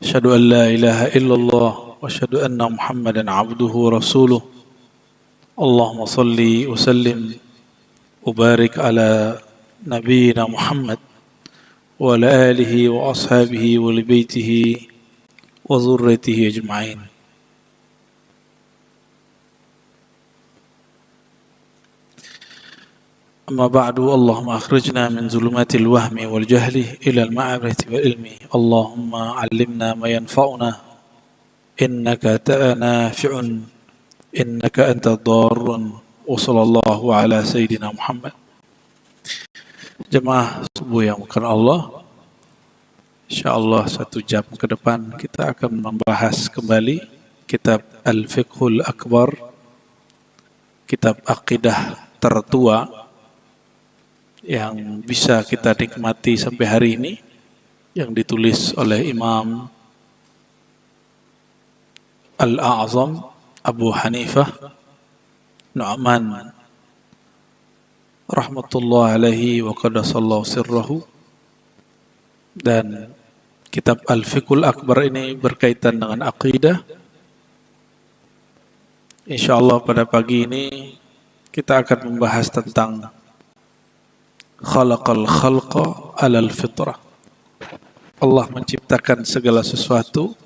أشهد أن لا إله إلا الله وأشهد أن محمدا عبده ورسوله اللهم صل وسلم وبارك على نبينا محمد وعلى آله وأصحابه ولبيته وذريته أجمعين. أما بعد اللهم أخرجنا من ظلمات الوهم والجهل إلى المعرفة والعلم اللهم علمنا ما ينفعنا إنك أنت نافع إنك أنت ضار وصلى الله على سيدنا محمد. Jemaah subuh yang bukan Allah, insyaallah 1 jam ke depan kita akan membahas kembali kitab Al-Fiqhul Akbar, kitab akidah tertua yang bisa kita nikmati sampai hari ini, yang ditulis oleh Imam Al-A'zam Abu Hanifah Nu'man rahmatullah alaihi wa qadasallahu sirrahu. Dan kitab Al-Fiqhul Akbar ini berkaitan dengan akidah. Insyaallah pada pagi ini kita akan membahas tentang khalaqal khalqa alal fitrah. Allah menciptakan segala sesuatu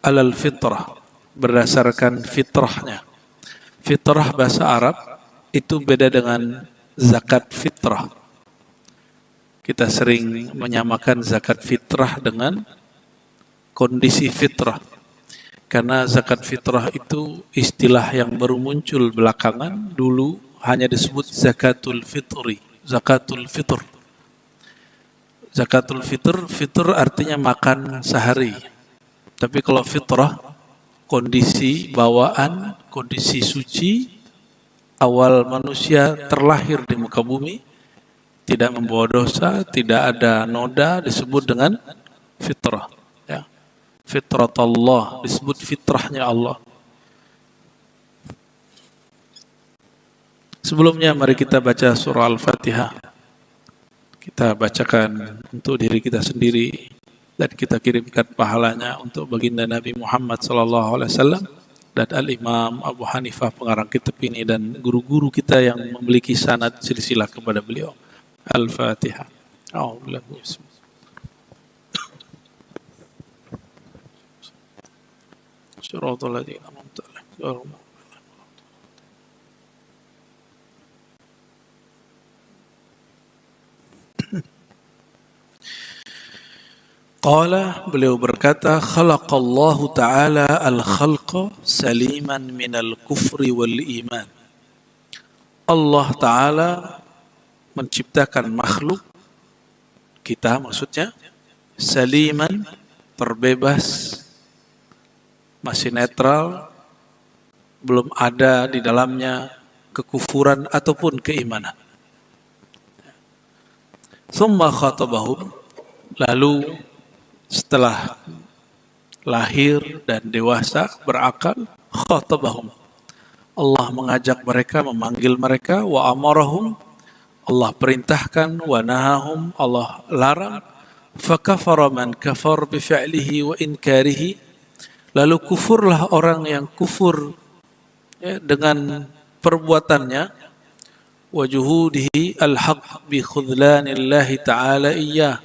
alal fitrah, berdasarkan fitrahnya. Fitrah bahasa Arab itu beda dengan zakat fitrah. Kita sering menyamakan zakat fitrah dengan kondisi fitrah, karena zakat fitrah itu istilah yang baru muncul belakangan. Dulu hanya disebut zakatul fitri, zakatul fitr. Zakatul fitr, fitr artinya makan sehari. Tapi kalau fitrah, kondisi bawaan, kondisi suci, awal manusia terlahir di muka bumi, tidak membawa dosa, tidak ada noda, disebut dengan fitrah. Ya. Fitratullah, disebut fitrahnya Allah. Sebelumnya mari kita baca surah Al-Fatihah. Kita bacakan untuk diri kita sendiri dan kita kirimkan pahalanya untuk baginda Nabi Muhammad SAW dan Al-Imam Abu Hanifah pengarang kitab ini dan guru-guru kita yang memiliki sanad silsilah kepada beliau. Al-Fatihah. A'udzubillahi minasyaitonir rajim. Shiratal ladzina an'amta 'alaihim. Qala, beliau berkata, khalaqallahu ta'ala al-khalqa saliman minal kufri wal iman. Allah Ta'ala menciptakan makhluk, kita maksudnya, saliman, terbebas, masih netral, belum ada di dalamnya kekufuran ataupun keimanan. Tsumma khatabahum, lalu setelah lahir dan dewasa berakal, khatabahum, Allah mengajak mereka, memanggil mereka, wa amarahum, Allah perintahkan, wa nahahum, Allah larang, fakafara man kafar bifi'lihi wa inkarihi, lalu kufurlah orang yang kufur ya, dengan perbuatannya, wa juhudihi al-haq bi khudlanillahi ta'ala iyyah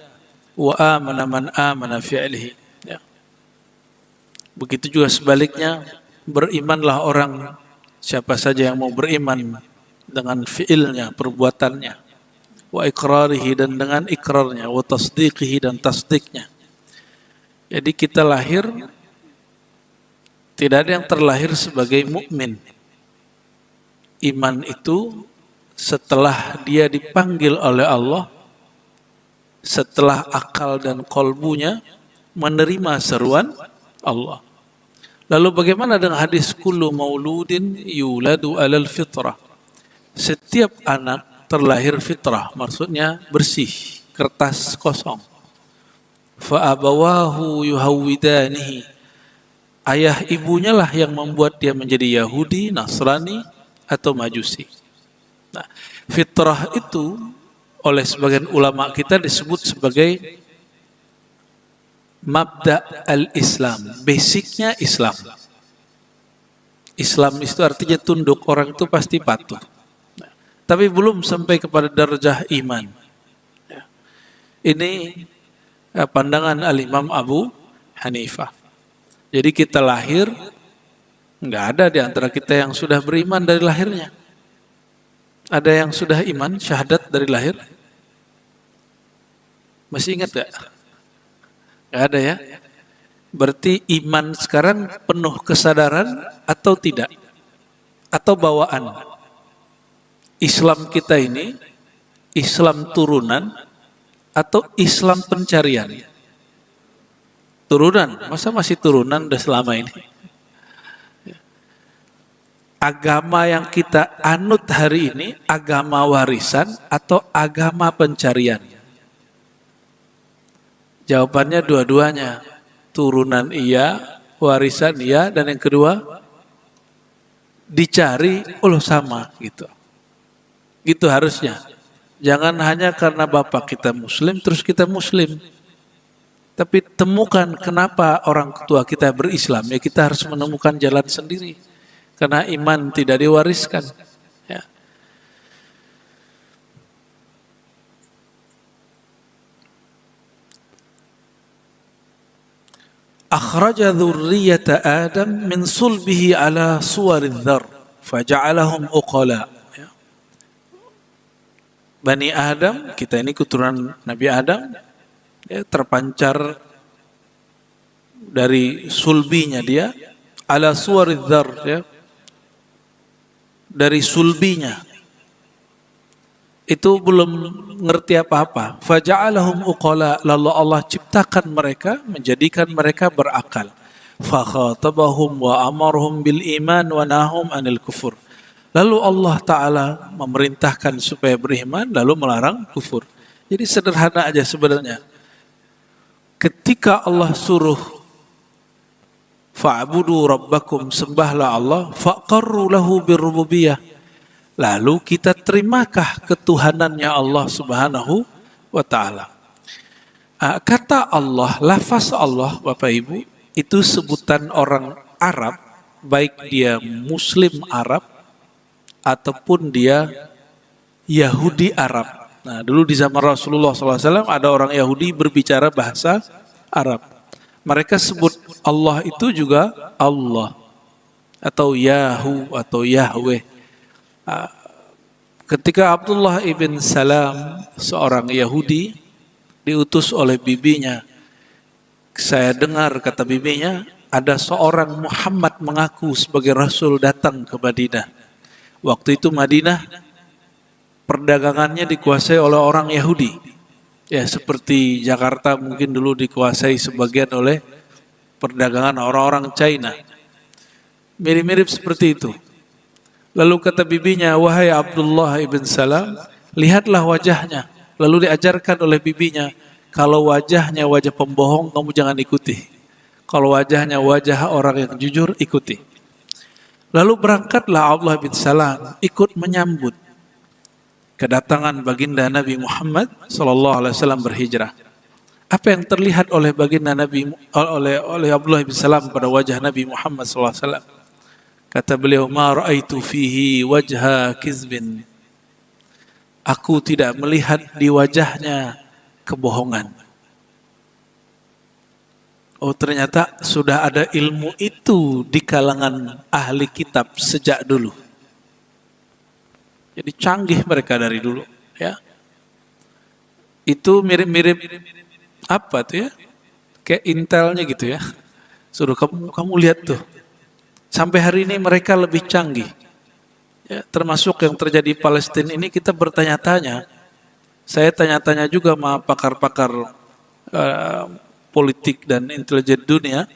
wa amana man amana fi'lihi. Ya. Begitu juga sebaliknya, berimanlah orang, siapa saja yang mau beriman dengan fi'ilnya, perbuatannya, wa iqrarihi, dan dengan ikrarnya, wa tasdiqihi, dan tasdiknya. Jadi kita lahir, tidak ada yang terlahir sebagai mukmin. Iman itu setelah dia dipanggil oleh Allah, setelah akal dan kolbunya menerima seruan Allah. Lalu bagaimana dengan hadis kullu mauludin yuladu alal fitrah? Setiap anak terlahir fitrah, maksudnya bersih, kertas kosong. Fa abawahu yuhawwidanihi, ayah ibunya lah yang membuat dia menjadi Yahudi, Nasrani, atau Majusi. Nah, fitrah itu oleh sebagian ulama kita disebut sebagai mabda al-Islam, basicnya Islam. Islam itu artinya tunduk, orang itu pasti patuh. Tapi belum sampai kepada darajah iman. Ini pandangan al-Imam Abu Hanifah. Jadi kita lahir, nggak ada di antara kita yang sudah beriman dari lahirnya. Ada yang sudah iman, syahadat dari lahir? Masih ingat gak? Gak ada ya? Berarti iman sekarang penuh kesadaran atau tidak? Atau bawaan? Islam kita ini, Islam turunan atau Islam pencarian? Turunan, masa masih turunan udah selama ini? Agama yang kita anut hari ini, agama warisan atau agama pencarian? Jawabannya dua-duanya. Turunan iya, warisan iya, dan yang kedua, dicari, sama gitu. Gitu harusnya. Jangan hanya karena bapak kita muslim, terus kita muslim. Tapi temukan kenapa orang tua kita berislam, ya kita harus menemukan jalan sendiri. Karena iman tidak diwariskan. Ya. Akhraja dzurriyyata Adam min sulbihi ala suwaridh dzar faja'alahum uqala. Ya. Bani Adam, kita ini keturunan Nabi Adam, ya, terpancar dari sulbinya dia ala suwaridh dzar, ya. Dari sulbinya itu belum ngerti apa-apa. Faja'alahum uqala, lalu Allah ciptakan mereka, menjadikan mereka berakal. Fakhatabahum wa amarhum bil iman wa nahum anil kufur. Lalu Allah Ta'ala memerintahkan supaya beriman, lalu melarang kufur. Jadi sederhana aja sebenarnya. Ketika Allah suruh fa'budu rabbakum, sembahlah Allah, faqarru lahu birrububiyah. Lalu kita terimakah ketuhanannya Allah Subhanahu wa ta'ala. Kata Allah, lafaz Allah, Bapak Ibu, itu sebutan orang Arab, baik dia Muslim Arab ataupun dia Yahudi Arab. Nah, dulu di zaman Rasulullah SAW ada orang Yahudi berbicara bahasa Arab. Mereka sebut Allah itu juga Allah atau Yahu atau Yahweh. Ketika Abdullah ibn Salam, seorang Yahudi, diutus oleh bibinya, saya dengar, kata bibinya, ada seorang Muhammad mengaku sebagai Rasul datang ke Madinah. Waktu itu Madinah perdagangannya dikuasai oleh orang Yahudi. Ya, seperti Jakarta mungkin dulu dikuasai sebagian oleh perdagangan orang-orang China. Mirip-mirip seperti itu. Lalu kata bibinya, wahai Abdullah ibn Salam, lihatlah wajahnya. Lalu diajarkan oleh bibinya, kalau wajahnya wajah pembohong, kamu jangan ikuti. Kalau wajahnya wajah orang yang jujur, ikuti. Lalu berangkatlah Abdullah bin Salam, ikut menyambut kedatangan baginda Nabi Muhammad SAW berhijrah. Apa yang terlihat oleh baginda Nabi oleh Abdullah bin Salam pada wajah Nabi Muhammad SAW? Kata beliau, ma ra'aitu fihi wajha kizbin. Aku tidak melihat di wajahnya kebohongan. Oh, ternyata sudah ada ilmu itu di kalangan ahli kitab sejak dulu. Jadi canggih mereka dari dulu, ya. Itu mirip-mirip apa tuh ya? Kayak intelnya gitu ya. Suruh kamu lihat tuh. Sampai hari ini mereka lebih canggih. Ya, termasuk yang terjadi di Palestina ini kita bertanya-tanya. Saya tanya-tanya juga sama pakar-pakar politik dan intelijen dunia.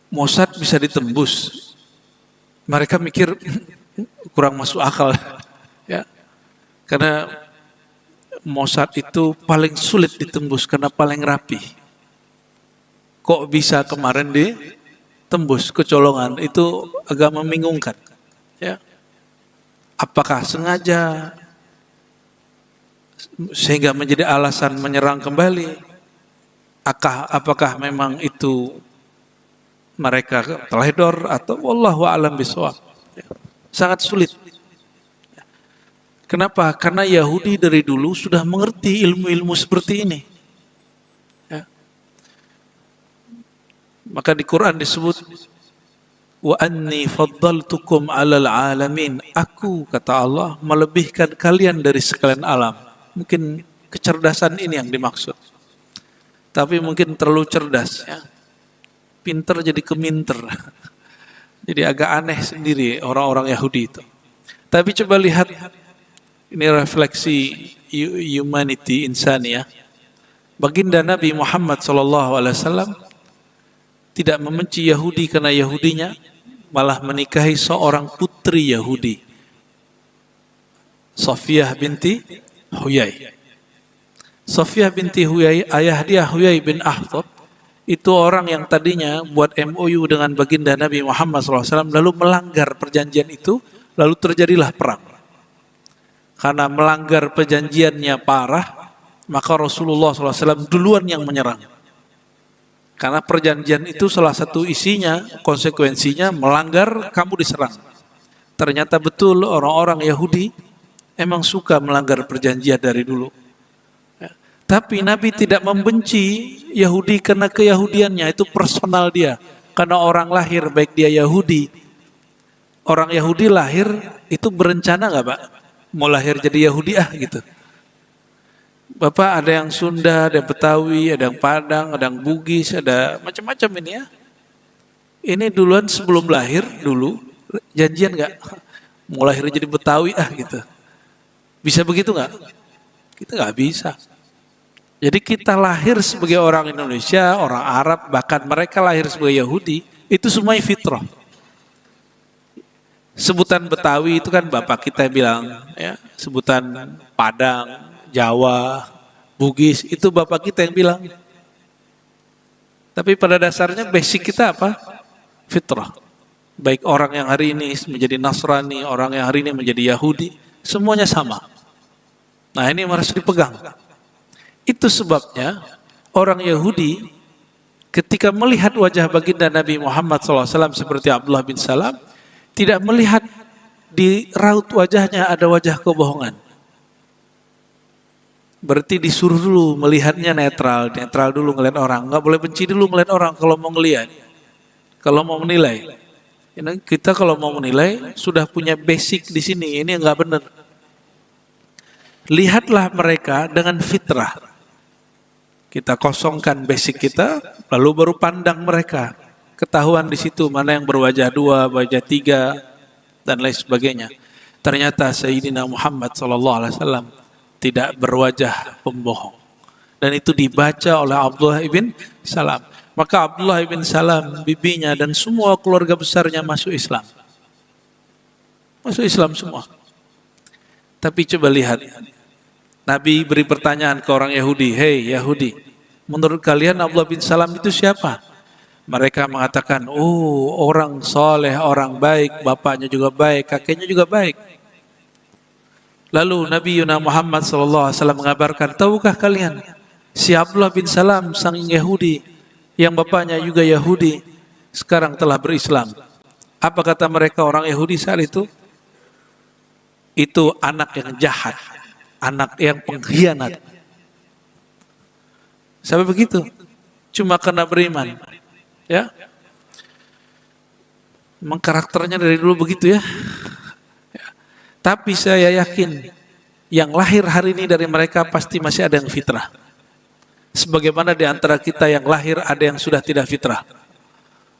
Mossad bisa ditembus. Mereka mikir kurang masuk akal, ya, karena Mossad itu paling sulit ditembus karena paling rapi. Kok bisa kemarin ditembus kecolongan? Itu agak membingungkan, ya. Apakah sengaja sehingga menjadi alasan menyerang kembali? Apakah memang itu mereka teledor atau wallahu a'lam bishawab. Sangat sulit. Kenapa? Karena Yahudi dari dulu sudah mengerti ilmu-ilmu seperti ini. Ya. Maka di Quran disebut wa anni faddaltukum 'alal 'alamin. Aku, kata Allah, melebihkan kalian dari sekalian alam. Mungkin kecerdasan ini yang dimaksud. Tapi mungkin terlalu cerdas, ya. Pinter jadi keminter. Jadi agak aneh sendiri orang-orang Yahudi itu. Tapi coba lihat, ini refleksi humanity, insani, ya. Baginda Nabi Muhammad SAW tidak membenci Yahudi karena Yahudinya, malah menikahi seorang putri Yahudi, Safiyah binti Huyai. Safiyah binti Huyai, ayah dia Huyai bin Akhtab, itu orang yang tadinya buat MOU dengan baginda Nabi Muhammad SAW, lalu melanggar perjanjian itu, lalu terjadilah perang. Karena melanggar perjanjiannya parah, maka Rasulullah SAW duluan yang menyerang. Karena perjanjian itu salah satu isinya, konsekuensinya melanggar, kamu diserang. Ternyata betul orang-orang Yahudi emang suka melanggar perjanjian dari dulu. Tapi Nabi tidak membenci Yahudi karena keyahudiannya, itu personal dia. Karena orang lahir, baik dia Yahudi, orang Yahudi lahir itu berencana nggak Pak? Mau lahir jadi Yahudi gitu. Bapak ada yang Sunda, ada yang Betawi, ada yang Padang, ada yang Bugis, ada macam-macam ini, ya. Ini duluan sebelum lahir dulu janjian nggak? Mau lahir jadi Betawi gitu. Bisa begitu nggak? Kita nggak bisa. Jadi kita lahir sebagai orang Indonesia, orang Arab, bahkan mereka lahir sebagai Yahudi, itu semuanya fitrah. Sebutan Betawi itu kan bapak kita bilang, ya. Sebutan Padang, Jawa, Bugis, itu bapak kita yang bilang. Tapi pada dasarnya basic kita apa? Fitrah. Baik orang yang hari ini menjadi Nasrani, orang yang hari ini menjadi Yahudi, semuanya sama. Nah, ini harus dipegang. Itu sebabnya orang Yahudi ketika melihat wajah baginda Nabi Muhammad SAW seperti Abdullah bin Salam, tidak melihat di raut wajahnya ada wajah kebohongan. Berarti disuruh dulu melihatnya netral dulu ngelihat orang. Nggak boleh benci dulu ngelihat orang kalau mau ngelihat. Kalau mau menilai. Ini kita kalau mau menilai sudah punya basic di sini. Ini nggak benar. Lihatlah mereka dengan fitrah. Kita kosongkan basic kita, lalu baru pandang mereka. Ketahuan di situ mana yang berwajah dua, wajah tiga, dan lain sebagainya. Ternyata Sayyidina Muhammad SAW tidak berwajah pembohong. Dan itu dibaca oleh Abdullah ibn Salam. Maka Abdullah ibn Salam, bibinya, dan semua keluarga besarnya masuk Islam. Masuk Islam semua. Tapi coba lihat. Nabi beri pertanyaan ke orang Yahudi. Hei Yahudi, menurut kalian Abdullah bin Salam itu siapa? Mereka mengatakan, oh orang soleh, orang baik, bapaknya juga baik, kakeknya juga baik. Lalu Nabi Yuna Muhammad SAW mengabarkan, tahukah kalian si Abdullah bin Salam sang Yahudi yang bapaknya juga Yahudi sekarang telah berislam. Apa kata mereka orang Yahudi saat itu? Itu anak yang jahat, anak yang pengkhianat. Sampai begitu, cuma karena beriman, ya. Memang karakternya dari dulu begitu, ya. Tapi saya yakin yang lahir hari ini dari mereka pasti masih ada yang fitrah. Sebagaimana di antara kita yang lahir ada yang sudah tidak fitrah.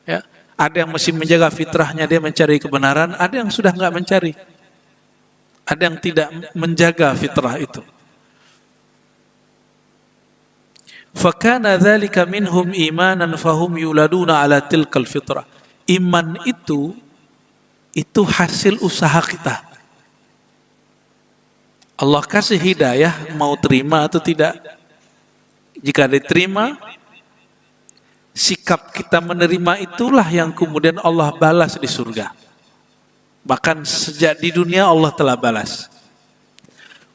Ya, ada yang masih menjaga fitrahnya, dia mencari kebenaran, ada yang sudah nggak mencari. Ada yang tidak menjaga fitrah itu. Fakana dzalika minhum imanan fahum yuladuna ala tilkal fitrah. Iman itu hasil usaha kita. Allah kasih hidayah, mau terima atau tidak. Jika diterima, sikap kita menerima itulah yang kemudian Allah balas di surga. Bahkan sejak di dunia Allah telah balas.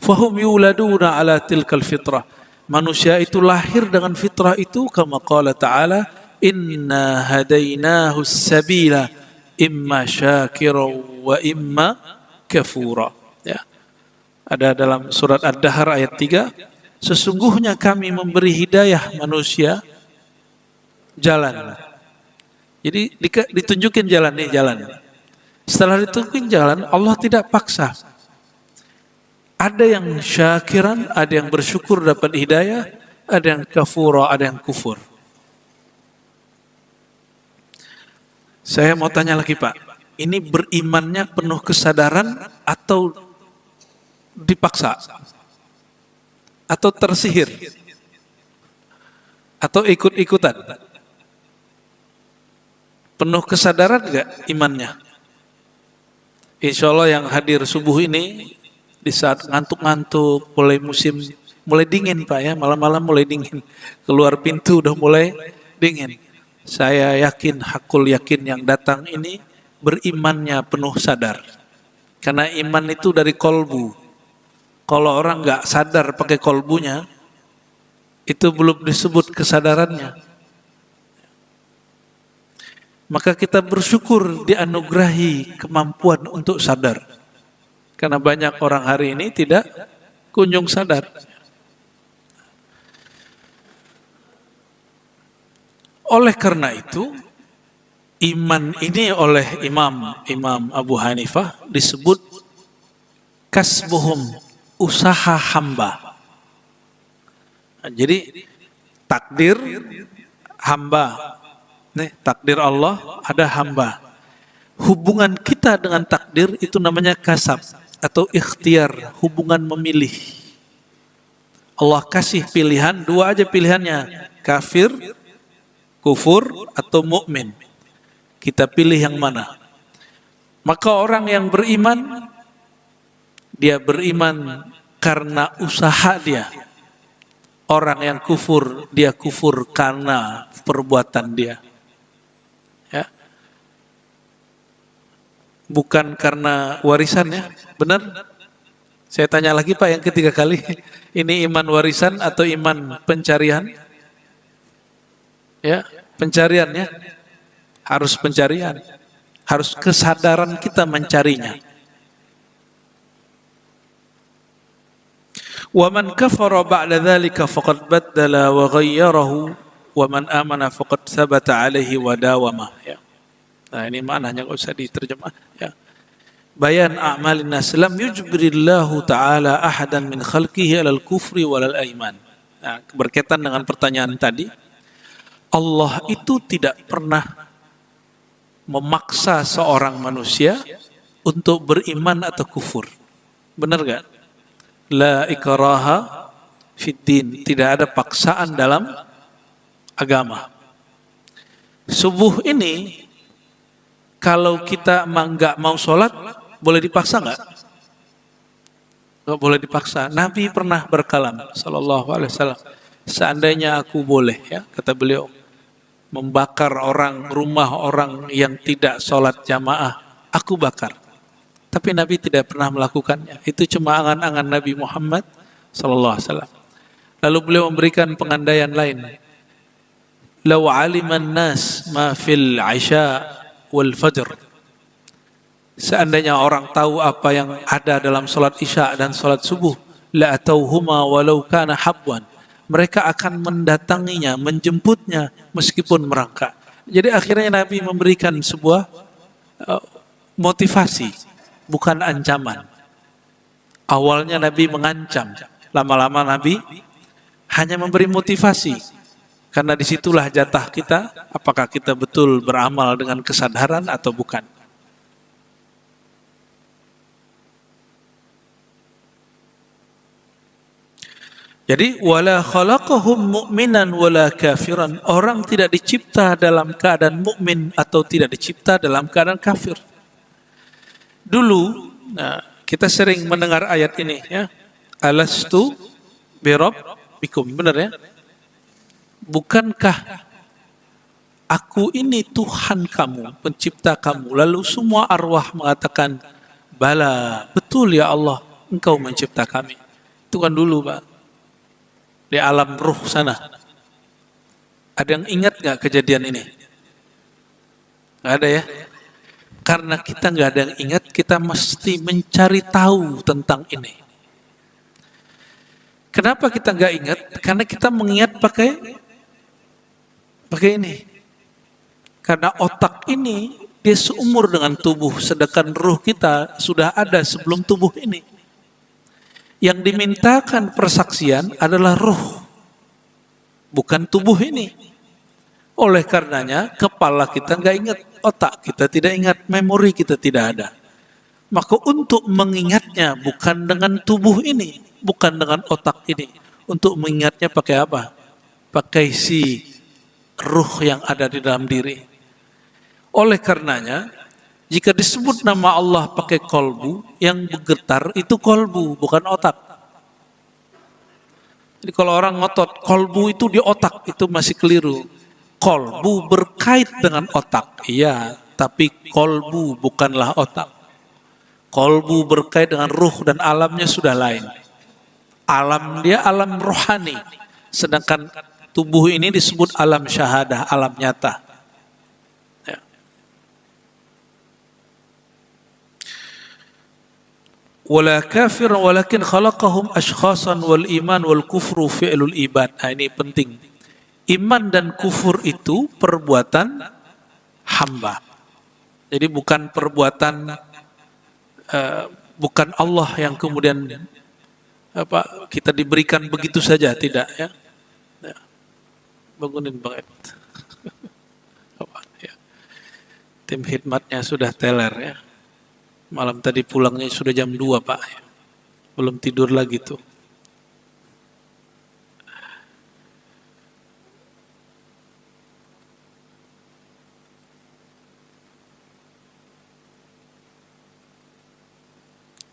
Fahum yuladuna ala tilkal fitrah. Manusia itu lahir dengan fitrah itu, kama qala ta'ala, inna hadainahu sabila imma syakira wa imma kafura. Ya. Ada dalam surat Ad-Dahr ayat 3, sesungguhnya kami memberi hidayah manusia jalan. Jadi ditunjukin jalan nih, jalan. Setelah ditunjukin jalan, Allah tidak paksa. Ada yang syakiran, ada yang bersyukur dapat hidayah, ada yang kafura, ada yang kufur. Saya mau tanya lagi Pak, ini berimannya penuh kesadaran atau dipaksa? Atau tersihir? Atau ikut-ikutan? Penuh kesadaran enggak imannya? Insya Allah yang hadir subuh ini, di saat ngantuk-ngantuk, mulai dingin Pak ya, malam-malam mulai dingin. Keluar pintu udah mulai dingin. Saya yakin, hakul yakin yang datang ini berimannya penuh sadar. Karena iman itu dari kolbu. Kalau orang nggak sadar pakai kolbunya, itu belum disebut kesadarannya. Maka kita bersyukur dianugerahi kemampuan untuk sadar. Karena banyak orang hari ini tidak kunjung sadar. Oleh karena itu, iman ini oleh Imam Abu Hanifah disebut kasbuhum, usaha hamba. Nah, jadi takdir hamba. Nih, takdir Allah ada hamba. Hubungan kita dengan takdir itu namanya kasab atau ikhtiar, hubungan memilih. Allah kasih pilihan, dua aja pilihannya, kafir, kufur, atau mukmin. Kita pilih yang mana. Maka orang yang beriman, dia beriman karena usaha dia. Orang yang kufur, dia kufur karena perbuatan dia. Ya. Bukan karena warisan ya, benar? Saya tanya lagi Pak yang ketiga kali, ini iman warisan atau iman pencarian? Ya, pencarian ya, harus pencarian, harus kesadaran kita mencarinya. Wa man kafara ba'da dzalika faqad baddala wa ghayyarahu wa man amana faqad thabata alaihi wa dawama. Ya. Nah ini maknanya nggak usah diterjemah. Ya. Bayan a'malin nas lam yujbirillahu ta'ala ahadan min khalqihi alal kufri walal aiman. Nah, berkaitan dengan pertanyaan tadi, Allah itu tidak pernah memaksa seorang manusia untuk beriman atau kufur. Benar gak? La ikraha fid din. Tidak ada paksaan dalam agama. Subuh ini, kalau kita nggak mau sholat, boleh dipaksa nggak? Nggak boleh dipaksa. Nabi pernah berkalam, sallallahu alaihi wasallam, seandainya aku boleh, ya kata beliau, membakar rumah orang yang tidak sholat jamaah, aku bakar. Tapi Nabi tidak pernah melakukannya. Itu cuma angan-angan Nabi Muhammad sallallahu alaihi wasallam. Lalu beliau memberikan pengandaian lain. Law aliman nas ma fil isya wal fajr. Seandainya orang tahu apa yang ada dalam salat isya dan salat subuh, la atauhuma walau kana habwan. Mereka akan mendatanginya, menjemputnya meskipun merangkak. Jadi akhirnya Nabi memberikan sebuah motivasi, bukan ancaman. Awalnya Nabi mengancam, lama-lama Nabi hanya memberi motivasi. Karena disitulah jatah kita, apakah kita betul beramal dengan kesadaran atau bukan. Jadi wala khalaqahum mu'minan wala kafiran. Orang tidak dicipta dalam keadaan mukmin atau tidak dicipta dalam keadaan kafir. Dulu kita sering mendengar ayat ini ya. Alastu birabbikum, benar ya? Bukankah aku ini Tuhan kamu, pencipta kamu? Lalu semua arwah mengatakan, bala, betul ya Allah, engkau mencipta kami. Itu kan dulu Pak. di alam ruh sana. Ada yang ingat nggak kejadian ini? Nggak ada ya? Karena kita nggak ada yang ingat, kita mesti mencari tahu tentang ini. Kenapa kita nggak ingat? Karena kita mengingat pakai ini. Karena otak ini dia seumur dengan tubuh, sedangkan ruh kita sudah ada sebelum tubuh ini. Yang dimintakan persaksian adalah ruh, bukan tubuh ini. Oleh karenanya, kepala kita nggak ingat, otak kita tidak ingat, memori kita tidak ada. Maka untuk mengingatnya bukan dengan tubuh ini, bukan dengan otak ini. Untuk mengingatnya pakai apa? Pakai si ruh yang ada di dalam diri. Oleh karenanya, jika disebut nama Allah pakai kolbu, yang bergetar itu kolbu, bukan otak. Jadi kalau orang ngotot, kolbu itu di otak, itu masih keliru. Kolbu berkait dengan otak, iya, tapi kolbu bukanlah otak. Kolbu berkait dengan ruh dan alamnya sudah lain. Alam dia alam rohani, sedangkan tubuh ini disebut alam syahadah, alam nyata. Ya. Wala kafir walakin khalaqahum ashkhasan wal iman wal kufru fi'lul ibad. Nah, ini penting. Iman dan kufur itu perbuatan hamba. Jadi bukan perbuatan, bukan Allah yang kemudian kita diberikan begitu saja, tidak ya. Bangunin Bang Ed. Ya. Tim khidmatnya sudah teler ya. Malam tadi pulangnya sudah jam 2 Pak. Belum tidur lagi tuh.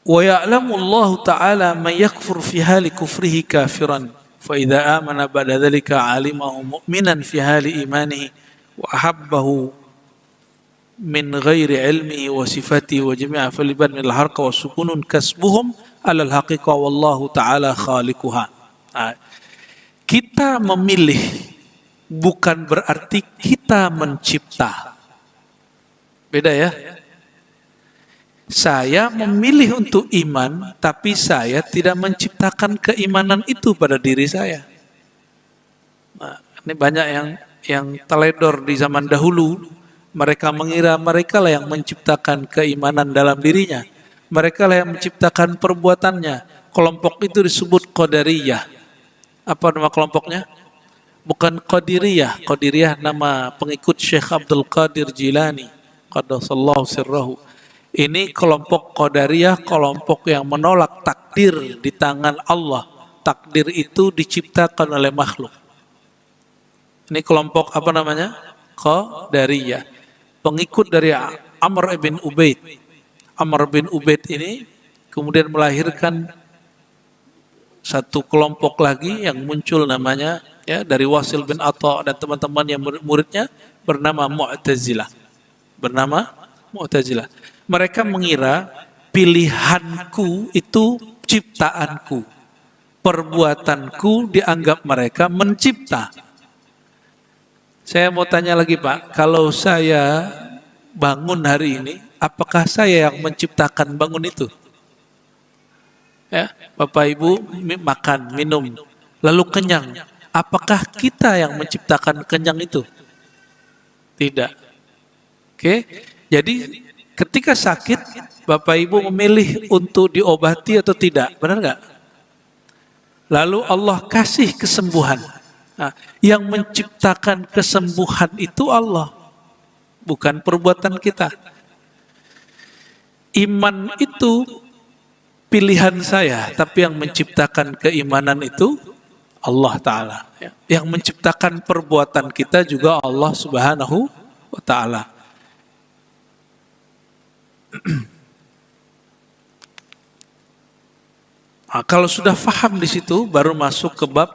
Wa ya'lamu Allah Ta'ala man yakfur fi hali kufrihi kafiran fa idza amana ba'da dhalika 'alimahu mu'minan fi hali imanihi wa ahabbahu min ghairi ilmihi wa sifatihi wa jami'a fal ibad min al-harqa wa sukunun kasbuhum 'ala al-haqiqa wallahu ta'ala khaliquha. Kita memilih bukan berarti kita mencipta. Beda ya? Saya memilih untuk iman, tapi saya tidak menciptakan keimanan itu pada diri saya. Nah, ini banyak yang teledor di zaman dahulu. Mereka mengira mereka lah yang menciptakan keimanan dalam dirinya. Mereka lah yang menciptakan perbuatannya. Kelompok itu disebut Qadariyah. Apa nama kelompoknya? Bukan Qadiriyah. Qadiriyah nama pengikut Syekh Abdul Qadir Jilani. Qaddasallahu sirrahu. Ini kelompok Qadariyah, kelompok yang menolak takdir di tangan Allah. Takdir itu diciptakan oleh makhluk. Ini kelompok apa namanya? Qadariyah. Pengikut dari Amr bin Ubaid. Amr bin Ubaid ini kemudian melahirkan satu kelompok lagi yang muncul namanya ya dari Wasil bin Atha dan teman-teman yang murid-muridnya bernama Mu'tazilah. Bernama Mu'tazilah. Mereka mengira pilihanku itu ciptaanku. Perbuatanku dianggap mereka mencipta. Saya mau tanya lagi Pak, kalau saya bangun hari ini, apakah saya yang menciptakan bangun itu? Ya, Bapak Ibu makan, minum, lalu kenyang. Apakah kita yang menciptakan kenyang itu? Tidak. Oke, jadi ketika sakit, Bapak Ibu memilih untuk diobati atau tidak, benar nggak? Lalu Allah kasih kesembuhan. Nah, yang menciptakan kesembuhan itu Allah, bukan perbuatan kita. Iman itu pilihan saya, tapi yang menciptakan keimanan itu Allah Ta'ala. Yang menciptakan perbuatan kita juga Allah Subhanahu wa Ta'ala. Nah, kalau sudah faham di situ, baru masuk ke bab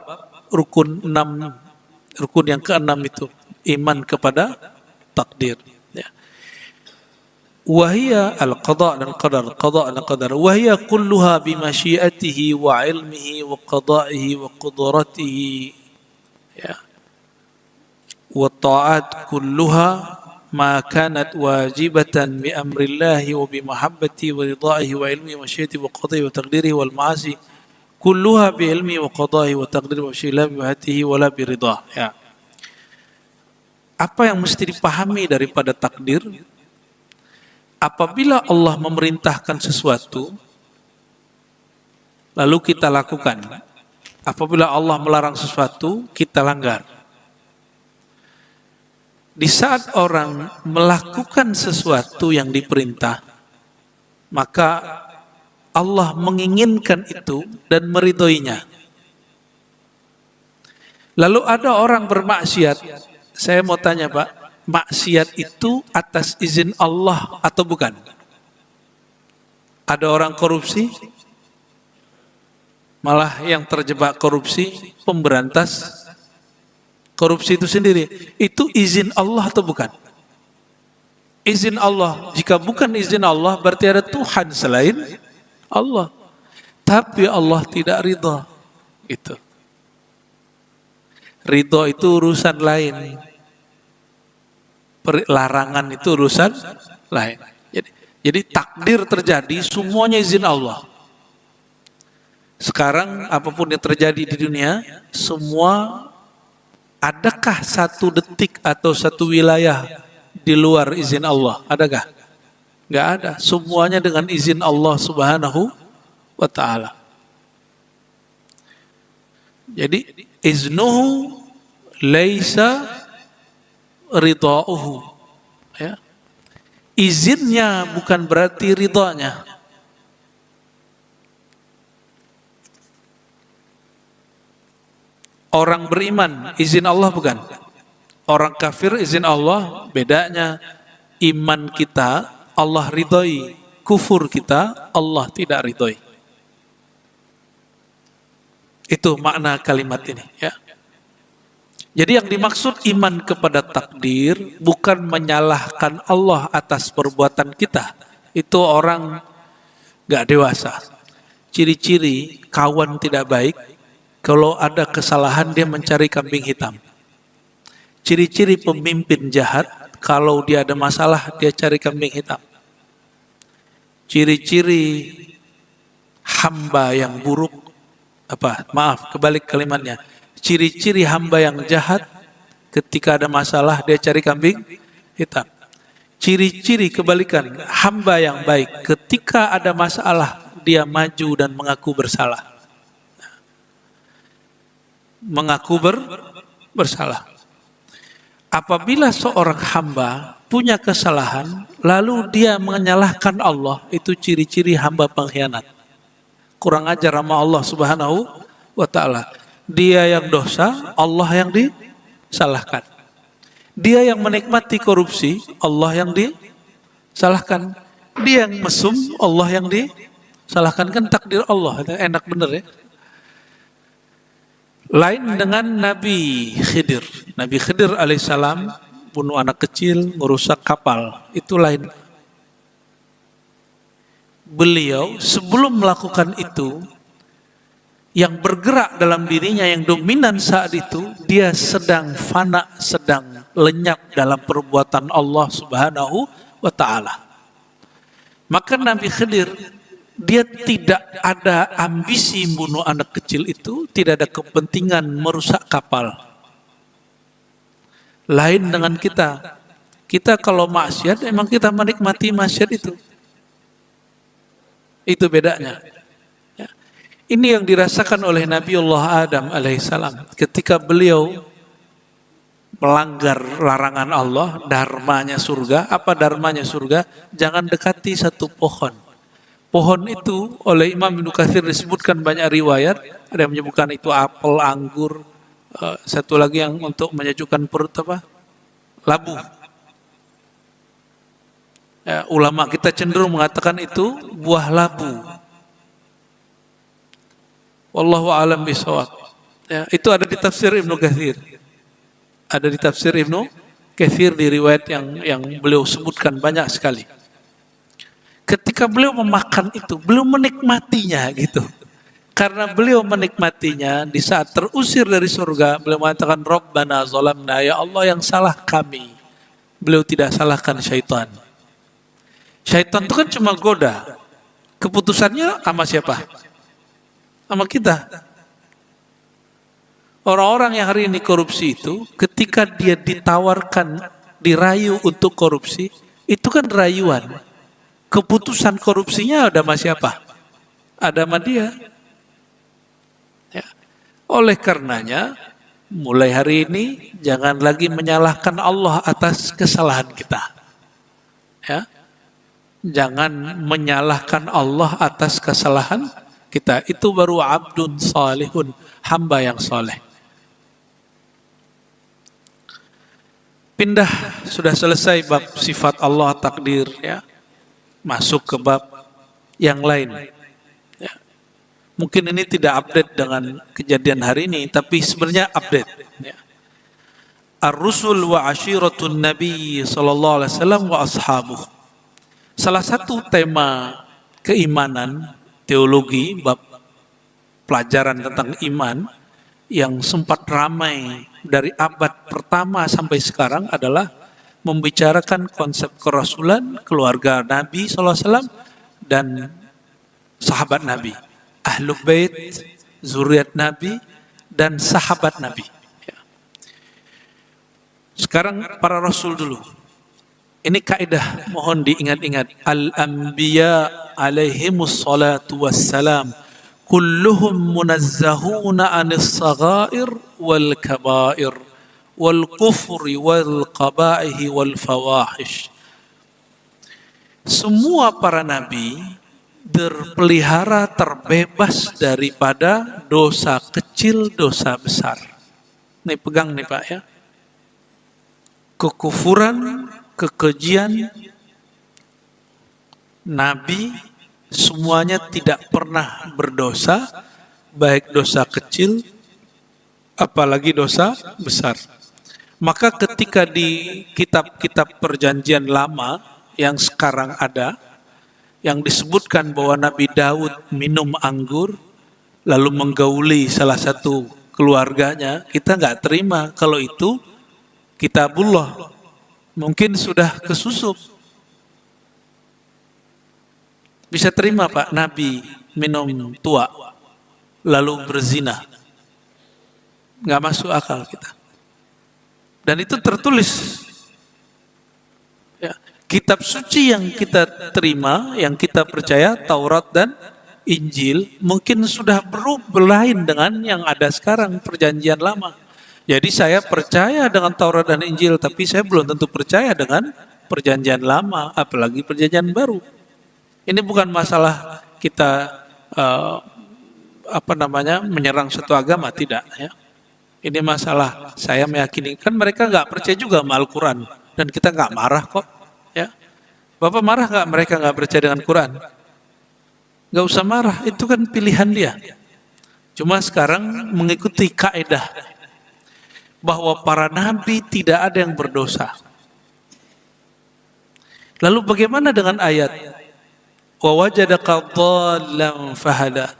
rukun yang ke-6 itu, iman kepada takdir. Ya. Wahia al-qada' dan qadar, qada' dan qadar. Wahia kulluha bimasyiatihi wa ilmihi wa qada'ihi wa qudratihi. Ya. Wa ta'at kulluha ma kanat wajibatan bi amrillahi wa bi mahabbati wa ridaihi wa ilmihi wa masyiatihi wa qada'ihi wa taqdirihi wal ma'asi kulluha bi ilmihi wa qada'ihi wa taqdirihi wa masyiatihi bi hatihi wa la bi ridah. Ya. Apa yang mesti dipahami daripada takdir? Apabila Allah memerintahkan sesuatu, lalu kita lakukan. Apabila Allah melarang sesuatu, kita langgar. Di saat orang melakukan sesuatu yang diperintah, maka Allah menginginkan itu dan meridhoinya. Lalu ada orang bermaksiat. Saya mau tanya, Pak, maksiat itu atas izin Allah atau bukan? Ada orang korupsi, malah yang terjebak korupsi, pemberantas korupsi itu sendiri. Itu izin Allah atau bukan? Izin Allah. Jika bukan izin Allah, berarti ada Tuhan selain Allah. Tapi Allah tidak ridha. Itu. Ridha itu urusan lain. Larangan itu urusan lain. Jadi takdir terjadi, semuanya izin Allah. Sekarang apapun yang terjadi di dunia, semua, adakah satu detik atau satu wilayah di luar izin Allah? Adakah? Nggak ada. Semuanya dengan izin Allah Subhanahu wa ta'ala. Jadi iznuhu laisa ridha'uhu. Ya. Izinnya bukan berarti ridhanya. Orang beriman izin Allah bukan? Orang kafir izin Allah. Bedanya iman kita Allah ridhoi, kufur kita Allah tidak ridhoi. Itu makna kalimat ini, ya. Jadi yang dimaksud iman kepada takdir bukan menyalahkan Allah atas perbuatan kita. Itu orang gak dewasa. Ciri-ciri kawan tidak baik, kalau ada kesalahan dia mencari kambing hitam. Ciri-ciri pemimpin jahat, kalau dia ada masalah dia cari kambing hitam. Ciri-ciri hamba yang buruk, kebalik kalimatnya. Ciri-ciri hamba yang jahat, ketika ada masalah dia cari kambing hitam. Ciri-ciri kebalikan, hamba yang baik, ketika ada masalah dia maju dan mengaku bersalah. Mengaku bersalah. Apabila seorang hamba punya kesalahan, lalu dia menyalahkan Allah, itu ciri-ciri hamba pengkhianat. Kurang ajar sama Allah Subhanahu wa ta'ala. Dia yang dosa, Allah yang disalahkan. Dia yang menikmati korupsi, Allah yang disalahkan. Dia yang mesum, Allah yang disalahkan. Kan takdir Allah, enak bener ya. Lain dengan Nabi Khidir. Nabi Khidir alaihissalam bunuh anak kecil, merusak kapal. Itu lain. Beliau sebelum melakukan itu, yang bergerak dalam dirinya yang dominan saat itu, dia sedang fana, sedang lenyap dalam perbuatan Allah Subhanahu wa ta'ala. Maka Nabi Khidir, dia tidak ada ambisi membunuh anak kecil itu, tidak ada kepentingan merusak kapal. Lain dengan kita. Kita kalau maksiat, emang kita menikmati maksiat itu. Itu bedanya. Ini yang dirasakan oleh Nabiullah Adam alaihissalam ketika beliau melanggar larangan Allah, dharmanya surga. Apa dharmanya surga? Jangan dekati satu pohon. Pohon itu oleh Imam Ibnu Katsir disebutkan banyak riwayat. Ada yang menyebutkan itu apel, anggur. Satu lagi yang untuk menyejukkan perut labu. Ulama kita cenderung mengatakan itu buah labu. Wallahu a'lam bishawab. Ya, itu ada di tafsir Ibnu Katsir. Ada di tafsir Ibnu Katsir di riwayat yang beliau sebutkan banyak sekali. Ketika beliau memakan itu, beliau menikmatinya gitu. Karena beliau menikmatinya, di saat terusir dari surga, beliau mengatakan, Rabbana zalamna, ya Allah yang salah kami. Beliau tidak salahkan syaitan. Syaitan itu kan cuma goda. Keputusannya sama siapa? Sama kita. Orang-orang yang hari ini korupsi itu, ketika dia ditawarkan, dirayu untuk korupsi, itu kan rayuan. Keputusan korupsinya ada sama siapa? Ada sama dia. Ya. Oleh karenanya, mulai hari ini jangan lagi menyalahkan Allah atas kesalahan kita. Ya. Jangan menyalahkan Allah atas kesalahan kita. Itu baru abdun salihun, hamba yang saleh. Pindah, sudah selesai bab sifat Allah takdir, ya. Masuk ke bab yang lain. Ya. Mungkin ini tidak update dengan kejadian hari ini, tapi sebenarnya update. Ya. Ar-rusul wa ashiratun Nabi sallallahu alaihi wasallam wa ashabuh. Salah satu tema keimanan, teologi, bab pelajaran tentang iman yang sempat ramai dari abad pertama sampai sekarang adalah membicarakan konsep kerasulan, keluarga Nabi SAW, dan sahabat Nabi. Ahlul Bait, zuriat Nabi, dan sahabat Nabi. Sekarang para Rasul dulu. Ini kaidah, mohon diingat-ingat. Al-anbiya alaihimus salatu wassalam. Kulluhum munazzahuna anis saghair wal kabair. Wal kufri wal qaba'ihi wal fawahish. Semua para nabi terpelihara terbebas daripada dosa kecil, dosa besar. Nih pegang nih Pak ya. Kekufuran, kekejian, nabi semuanya tidak pernah berdosa, baik dosa kecil apalagi dosa besar. Maka ketika di kitab-kitab perjanjian lama yang sekarang ada, yang disebutkan bahwa Nabi Daud minum anggur, lalu menggauli salah satu keluarganya, kita nggak terima kalau itu kitabullah. Mungkin sudah kesusup. Bisa terima Pak, Nabi minum tua, lalu berzina. Nggak masuk akal kita. Dan itu tertulis. Ya, kitab suci yang kita terima, yang kita percaya, Taurat dan Injil, mungkin sudah berlain dengan yang ada sekarang, perjanjian lama. Jadi saya percaya dengan Taurat dan Injil, tapi saya belum tentu percaya dengan perjanjian lama, apalagi perjanjian baru. Ini bukan masalah kita menyerang suatu agama, tidak ya. Ini masalah saya meyakini, kan mereka nggak percaya juga sama Al-Quran, dan kita nggak marah kok. Ya, Bapak marah nggak mereka nggak percaya dengan Quran? Nggak usah marah, itu kan pilihan dia. Cuma sekarang mengikuti kaidah bahwa para nabi tidak ada yang berdosa. Lalu bagaimana dengan ayat wa wajadaka dhallan fahada?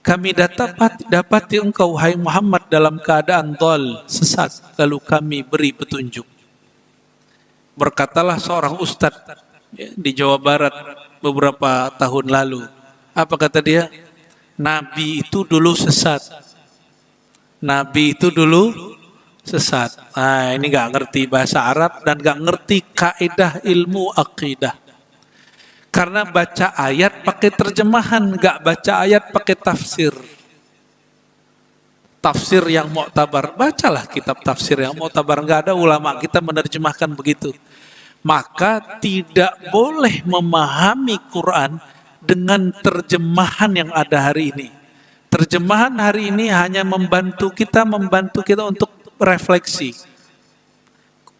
Kami dapati engkau hai Muhammad dalam keadaan dhal, sesat, lalu kami beri petunjuk. Berkatalah seorang ustadz di Jawa Barat beberapa tahun lalu. Apa kata dia? Nabi itu dulu sesat. Nabi itu dulu sesat. Nah, ini gak ngerti bahasa Arab dan gak ngerti kaidah ilmu akidah. Karena baca ayat pakai terjemahan, gak baca ayat pakai tafsir. Tafsir yang mu'tabar, bacalah kitab tafsir yang mu'tabar. Gak ada ulama kita menerjemahkan begitu. Maka tidak boleh memahami Quran dengan terjemahan yang ada hari ini. Terjemahan hari ini hanya membantu kita untuk refleksi.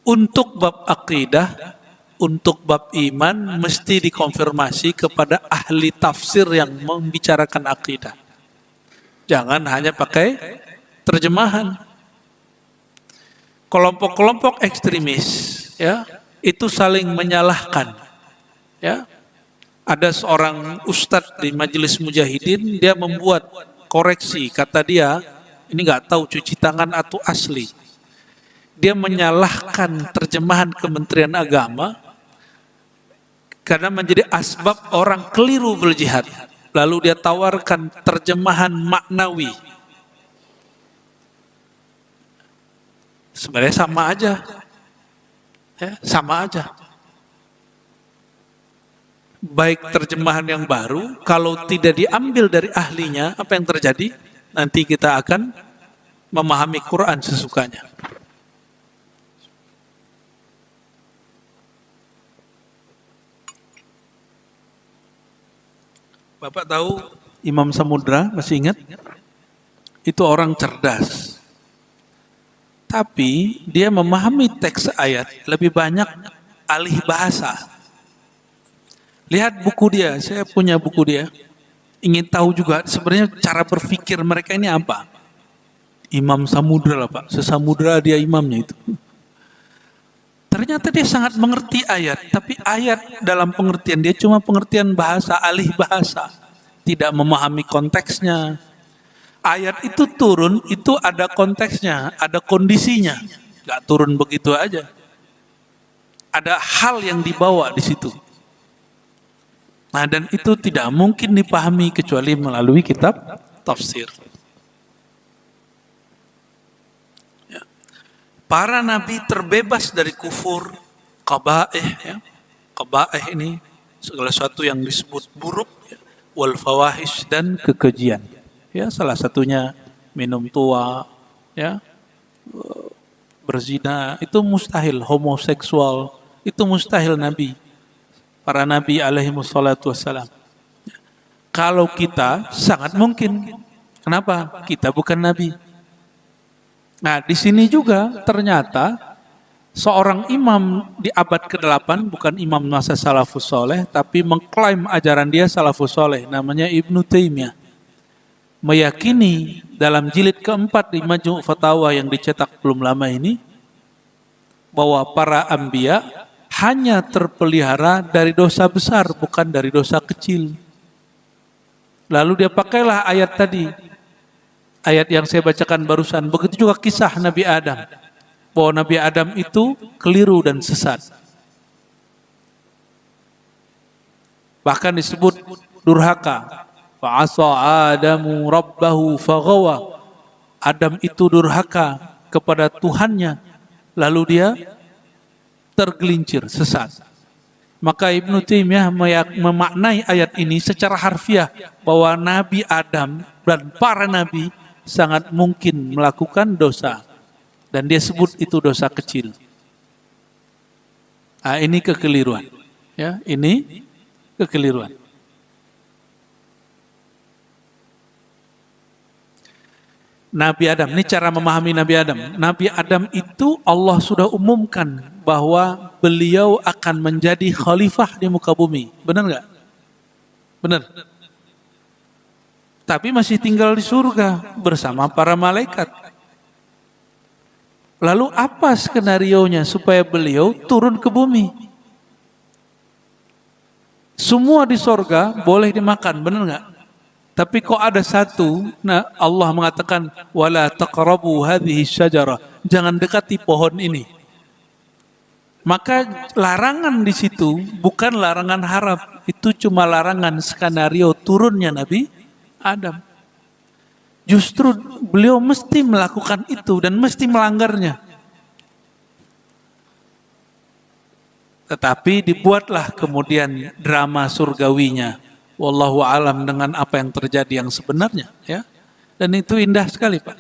Untuk bab akidah, untuk bab iman mesti dikonfirmasi kepada ahli tafsir yang membicarakan akidah. Jangan hanya pakai terjemahan. Kelompok-kelompok ekstremis ya, itu saling menyalahkan. Ya. Ada seorang ustadz di Majelis Mujahidin, dia membuat koreksi, kata dia, ini nggak tahu cuci tangan atau asli. Dia menyalahkan terjemahan Kementerian Agama karena menjadi asbab orang keliru berjihad. Lalu dia tawarkan terjemahan maknawi. Sebenarnya sama aja. Ya, sama aja. Baik terjemahan yang baru, kalau tidak diambil dari ahlinya, apa yang terjadi? Nanti kita akan memahami Quran sesukanya. Bapak tahu Imam Samudra, masih ingat? Itu orang cerdas. Tapi dia memahami teks ayat lebih banyak alih bahasa. Lihat buku dia, saya punya buku dia. Ingin tahu juga sebenarnya cara berpikir mereka ini apa. Imam Samudra lah Pak, sesamudra dia imamnya itu. Ternyata dia sangat mengerti ayat, tapi ayat dalam pengertian dia cuma pengertian bahasa, alih bahasa. Tidak memahami konteksnya. Ayat itu turun, itu ada konteksnya, ada kondisinya. Gak turun begitu aja. Ada hal yang dibawa di situ. Nah, dan itu tidak mungkin dipahami kecuali melalui kitab tafsir. Para nabi terbebas dari kufur, qaba'ih, ya. Qaba'ih ini segala sesuatu yang disebut buruk, ya. Wal fawahish, dan kekejian. Ya, salah satunya minum tua, ya, berzina, itu mustahil. Homoseksual, itu mustahil nabi. Para nabi alaihi wassalatu wassalam. Kalau kita sangat mungkin. Kenapa? Kita bukan nabi. Nah, di sini juga ternyata seorang imam di abad ke-8, bukan imam masa salafus soleh, tapi mengklaim ajaran dia salafus soleh, namanya Ibnu Taimiyah. Meyakini dalam jilid keempat di Majmu' Fatawa yang dicetak belum lama ini, bahwa para anbiya hanya terpelihara dari dosa besar, bukan dari dosa kecil. Lalu dia pakailah ayat tadi, ayat yang saya bacakan barusan. Begitu juga kisah Nabi Adam, bahwa Nabi Adam itu keliru dan sesat. Bahkan disebut durhaka. Fa'asa Adamu rabbahu faghawa. Adam itu durhaka kepada Tuhannya, lalu dia tergelincir, sesat. Maka Ibnu Taimiyah memaknai ayat ini secara harfiah bahwa Nabi Adam dan para nabi sangat mungkin melakukan dosa, dan dia sebut itu dosa kecil. Nah, ini kekeliruan. Ya, ini kekeliruan. Nabi Adam, ini cara memahami Nabi Adam. Nabi Adam itu Allah sudah umumkan bahwa beliau akan menjadi khalifah di muka bumi. Benar nggak? Benar. Tapi masih tinggal di surga bersama para malaikat. Lalu apa skenarionya supaya beliau turun ke bumi? Semua di surga boleh dimakan, benar nggak? Tapi kok ada satu, nah Allah mengatakan wala taqrabu hadhihi syajarah, jangan dekati pohon ini. Maka larangan di situ bukan larangan haram, itu cuma larangan skenario turunnya Nabi Adam. Justru beliau mesti melakukan itu dan mesti melanggarnya. Tetapi dibuatlah kemudian drama surgawinya. Wallahu alam dengan apa yang terjadi yang sebenarnya, ya. Dan itu indah sekali, Pak.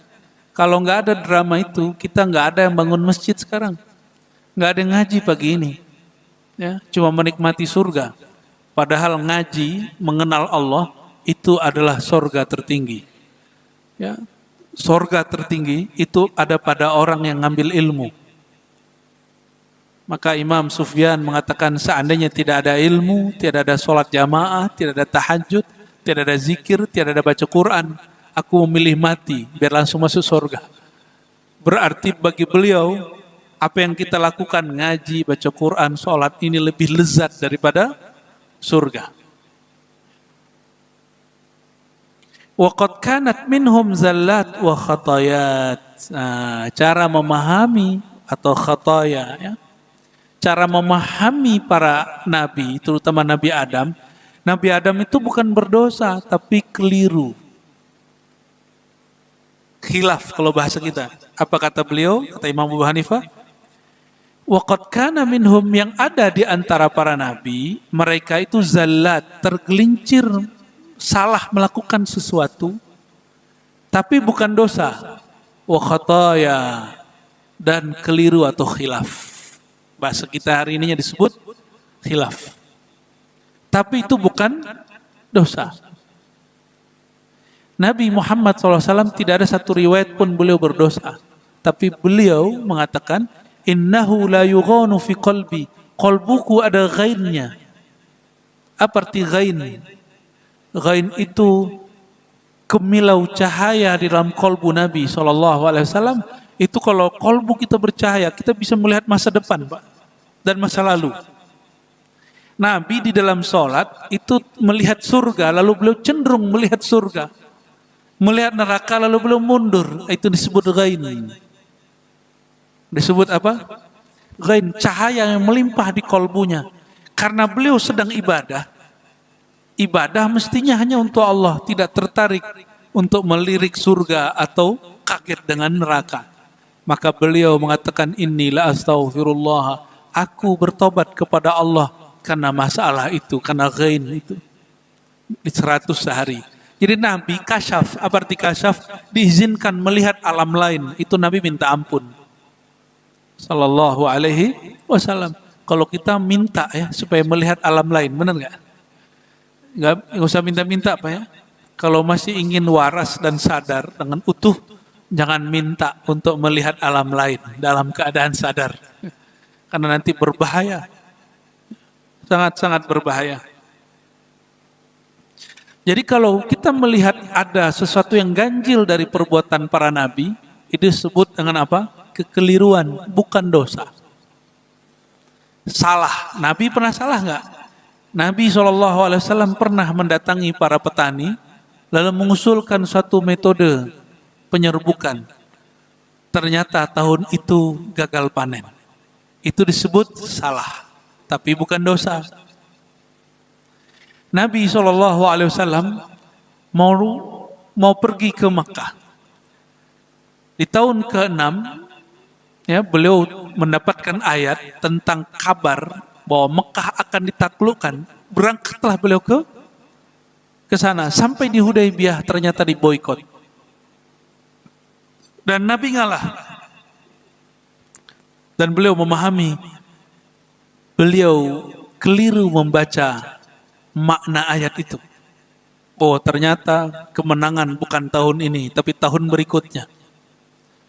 Kalau nggak ada drama itu, kita nggak ada yang bangun masjid sekarang, nggak ada yang ngaji pagi ini, ya. Cuma menikmati surga. Padahal ngaji, mengenal Allah itu adalah sorga tertinggi, ya. Sorga tertinggi itu ada pada orang yang ngambil ilmu. Maka Imam Sufyan mengatakan seandainya tidak ada ilmu, tidak ada sholat jamaah, tidak ada tahajud, tidak ada zikir, tidak ada baca Quran, aku memilih mati biar langsung masuk surga. Berarti bagi beliau apa yang kita lakukan, ngaji, baca Quran, sholat, ini lebih lezat daripada surga. Wa qad kanat minhum zallat wa khatayat. Nah, cara memahami atau khataya, ya. Cara memahami para nabi, terutama Nabi Adam. Nabi Adam itu bukan berdosa, tapi keliru. Khilaf kalau bahasa kita. Apa kata beliau? Kata Imam Abu Hanifah, wa qad kana minhum, yang ada di antara para nabi, mereka itu zallat, tergelincir, salah melakukan sesuatu, tapi bukan dosa. Wa khataya, dan keliru atau khilaf. Bahasa kita hari ininya disebut khilaf. Tapi itu bukan dosa. Nabi Muhammad SAW tidak ada satu riwayat pun beliau berdosa. Tapi beliau mengatakan, innahu la yughanu fi qalbi. Qalbuku ada ghainnya. Apa arti ghain? Ghain itu kemilau cahaya di dalam kolbu Nabi SAW. Itu kalau kolbu kita bercahaya, kita bisa melihat masa depan, Pak, dan masa lalu. Nabi di dalam sholat itu melihat surga, lalu beliau cenderung melihat surga. Melihat neraka, lalu beliau mundur. Itu disebut ghain. Disebut apa? Ghain, cahaya yang melimpah di kolbunya. Karena beliau sedang ibadah. Ibadah mestinya hanya untuk Allah, tidak tertarik untuk melirik surga atau kaget dengan neraka. Maka beliau mengatakan, inilah astaghfirullah, aku bertobat kepada Allah karena masalah itu, karena ghain itu. Di 100 sehari. Jadi Nabi kasyaf, apa arti kasyaf? Diizinkan melihat alam lain. Itu Nabi minta ampun. Sallallahu alaihi wasallam. Kalau kita minta ya supaya melihat alam lain, benar nggak? Nggak usah minta-minta Pak ya. Kalau masih ingin waras dan sadar dengan utuh, jangan minta untuk melihat alam lain dalam keadaan sadar. Karena nanti berbahaya. Sangat-sangat berbahaya. Jadi kalau kita melihat ada sesuatu yang ganjil dari perbuatan para nabi, itu disebut dengan apa? Kekeliruan, bukan dosa. Salah. Nabi pernah salah nggak? Nabi SAW pernah mendatangi para petani, lalu mengusulkan suatu metode penyerbukan. Ternyata tahun itu gagal panen. Itu disebut salah, tapi bukan dosa. Nabi SAW mau pergi ke Makkah. Di tahun ke-6, ya, beliau mendapatkan ayat tentang kabar bahwa Mekah akan ditaklukkan. Berangkatlah beliau ke sana. Sampai di Hudaybiyah ternyata diboikot. Dan Nabi ngalah. Dan beliau memahami, beliau keliru membaca makna ayat itu. Bahwa ternyata kemenangan bukan tahun ini, tapi tahun berikutnya.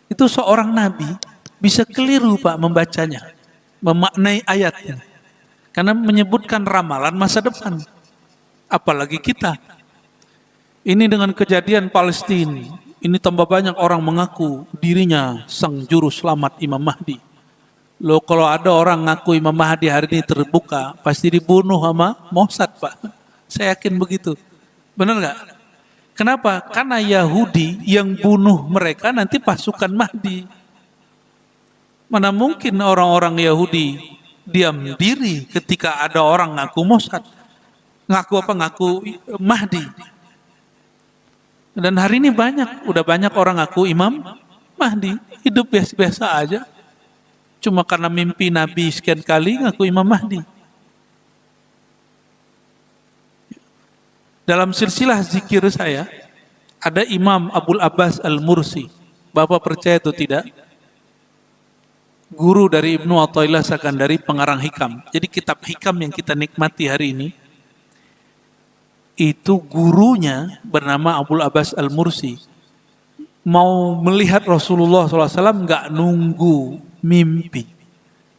Itu seorang Nabi bisa keliru Pak membacanya. Memaknai ayatnya. Karena menyebutkan ramalan masa depan. Apalagi kita. Ini dengan kejadian Palestina. Ini tambah banyak orang mengaku dirinya sang juru selamat Imam Mahdi. Loh kalau ada orang ngaku Imam Mahdi hari ini terbuka, pasti dibunuh sama Mossad Pak. Saya yakin begitu. Benar nggak? Kenapa? Karena Yahudi yang bunuh mereka nanti pasukan Mahdi. Mana mungkin orang-orang Yahudi diam diri ketika ada orang ngaku Mossad. Ngaku apa? Ngaku Mahdi. Dan hari ini udah banyak orang ngaku Imam Mahdi. Hidup biasa-biasa aja. Cuma karena mimpi Nabi sekian kali ngaku Imam Mahdi. Dalam silsilah zikir saya, ada Imam Abul Abbas Al-Mursi. Bapak percaya atau tidak? Guru dari Ibnu Athaillah Sakandari, pengarang hikam. Jadi kitab hikam yang kita nikmati hari ini, itu gurunya bernama Abul Abbas Al-Mursi. Mau melihat Rasulullah SAW nggak nunggu mimpi.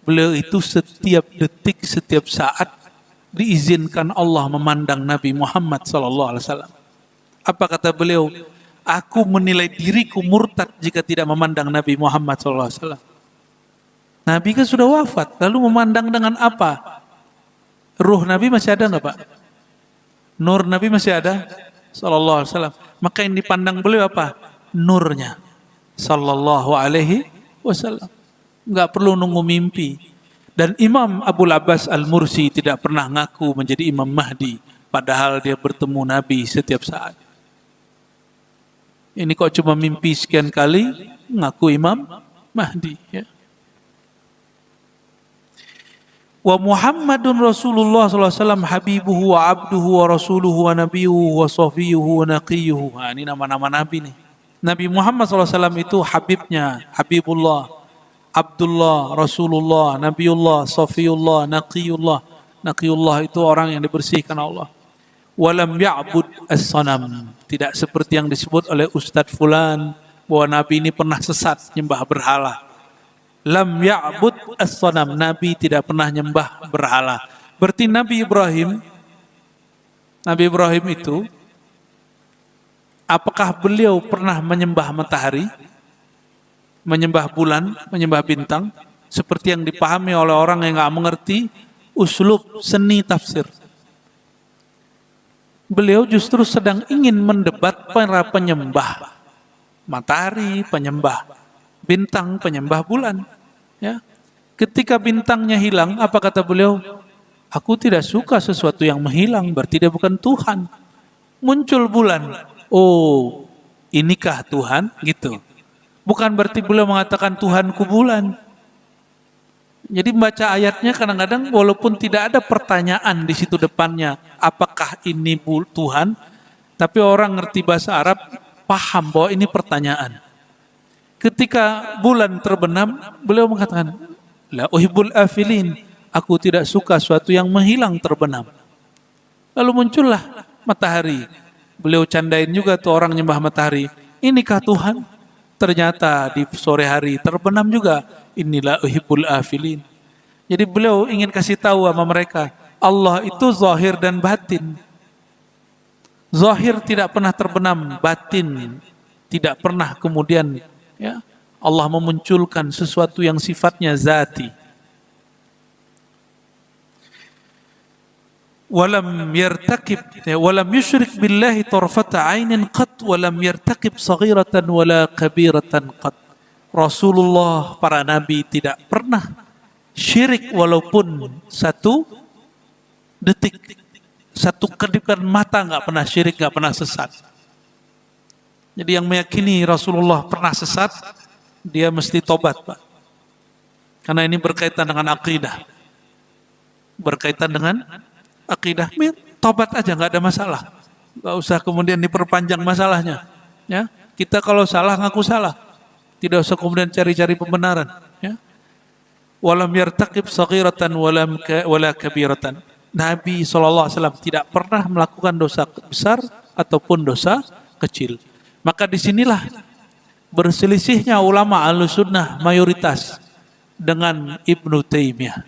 Beliau itu setiap detik, setiap saat diizinkan Allah memandang Nabi Muhammad SAW. Apa kata beliau? Aku menilai diriku murtad jika tidak memandang Nabi Muhammad SAW. Nabi kan sudah wafat, lalu memandang dengan apa? Ruh Nabi masih ada nggak Pak? Nur Nabi masih ada? Sallallahu alaihi wasallam. Maka yang dipandang beliau apa? Nurnya. Sallallahu alaihi wasallam. Enggak perlu nunggu mimpi. Dan Imam Abul Abbas Al-Mursi tidak pernah ngaku menjadi Imam Mahdi. Padahal dia bertemu Nabi setiap saat. Ini kok cuma mimpi sekian kali, ngaku Imam Mahdi. Ya. Wa Muhammadun Rasulullah SAW habibuhu wa abduhu wa rasuluhu wa nabiyuhu wa safiyuhu wa naqiyuhu. Nah, ini nama-nama Nabi nih. Nabi Muhammad SAW itu Habibnya, Habibullah, Abdullah, Rasulullah, Nabiullah, Safiyullah, Naqiyullah. Naqiyullah itu orang yang dibersihkan Allah. Walam ya'bud as-sanam. Tidak seperti yang disebut oleh Ustadz Fulan, bahwa Nabi ini pernah sesat, nyembah berhala. Lam ya'bud as-sanam. Nabi tidak pernah nyembah berhala. Berarti Nabi Ibrahim itu, apakah beliau pernah menyembah matahari, menyembah bulan, menyembah bintang, seperti yang dipahami oleh orang yang nggak mengerti uslub seni tafsir? Beliau justru sedang ingin mendebat para penyembah matahari, penyembah bintang, penyembah bulan. Ya, ketika bintangnya hilang, apa kata beliau? Aku tidak suka sesuatu yang menghilang, berarti dia bukan Tuhan. Muncul bulan, oh, inikah Tuhan? Gitu. Bukan berarti beliau mengatakan Tuhanku bulan. Jadi membaca ayatnya kadang-kadang walaupun tidak ada pertanyaan di situ depannya, apakah ini Tuhan? Tapi orang ngerti bahasa Arab, paham bahwa ini pertanyaan. Ketika bulan terbenam, beliau mengatakan, la uhibbul afilin, aku tidak suka sesuatu yang menghilang terbenam. Lalu muncullah matahari. Beliau candain juga tuh orang nyembah matahari. Inikah Tuhan? Ternyata di sore hari terbenam juga. Inilah uhibbul afilin. Jadi beliau ingin kasih tahu sama mereka, Allah itu zahir dan batin. Zahir tidak pernah terbenam, batin tidak pernah kemudian, ya, Allah memunculkan sesuatu yang sifatnya zati. Walam yartakib, walam yusyrik billahi tarfata ainin qat, walam yartakib saghiratan wala kabiratan qat. Rasulullah, para nabi tidak pernah syirik walaupun satu detik, satu kedipan mata nggak pernah syirik, nggak pernah sesat. Jadi yang meyakini Rasulullah pernah sesat, dia mesti tobat, Pak. Karena ini berkaitan dengan akidah. Berkaitan dengan akidah, tobat aja, nggak ada masalah. Nggak usah kemudian diperpanjang masalahnya. Ya, kita kalau salah ngaku salah, tidak usah kemudian cari-cari pembenaran. Ya. Walam yartaqib saghiratan wala kabiratan. Nabi SAW tidak pernah melakukan dosa besar ataupun dosa kecil. Maka disinilah berselisihnya ulama Ahlussunnah mayoritas dengan Ibnu Taimiyah.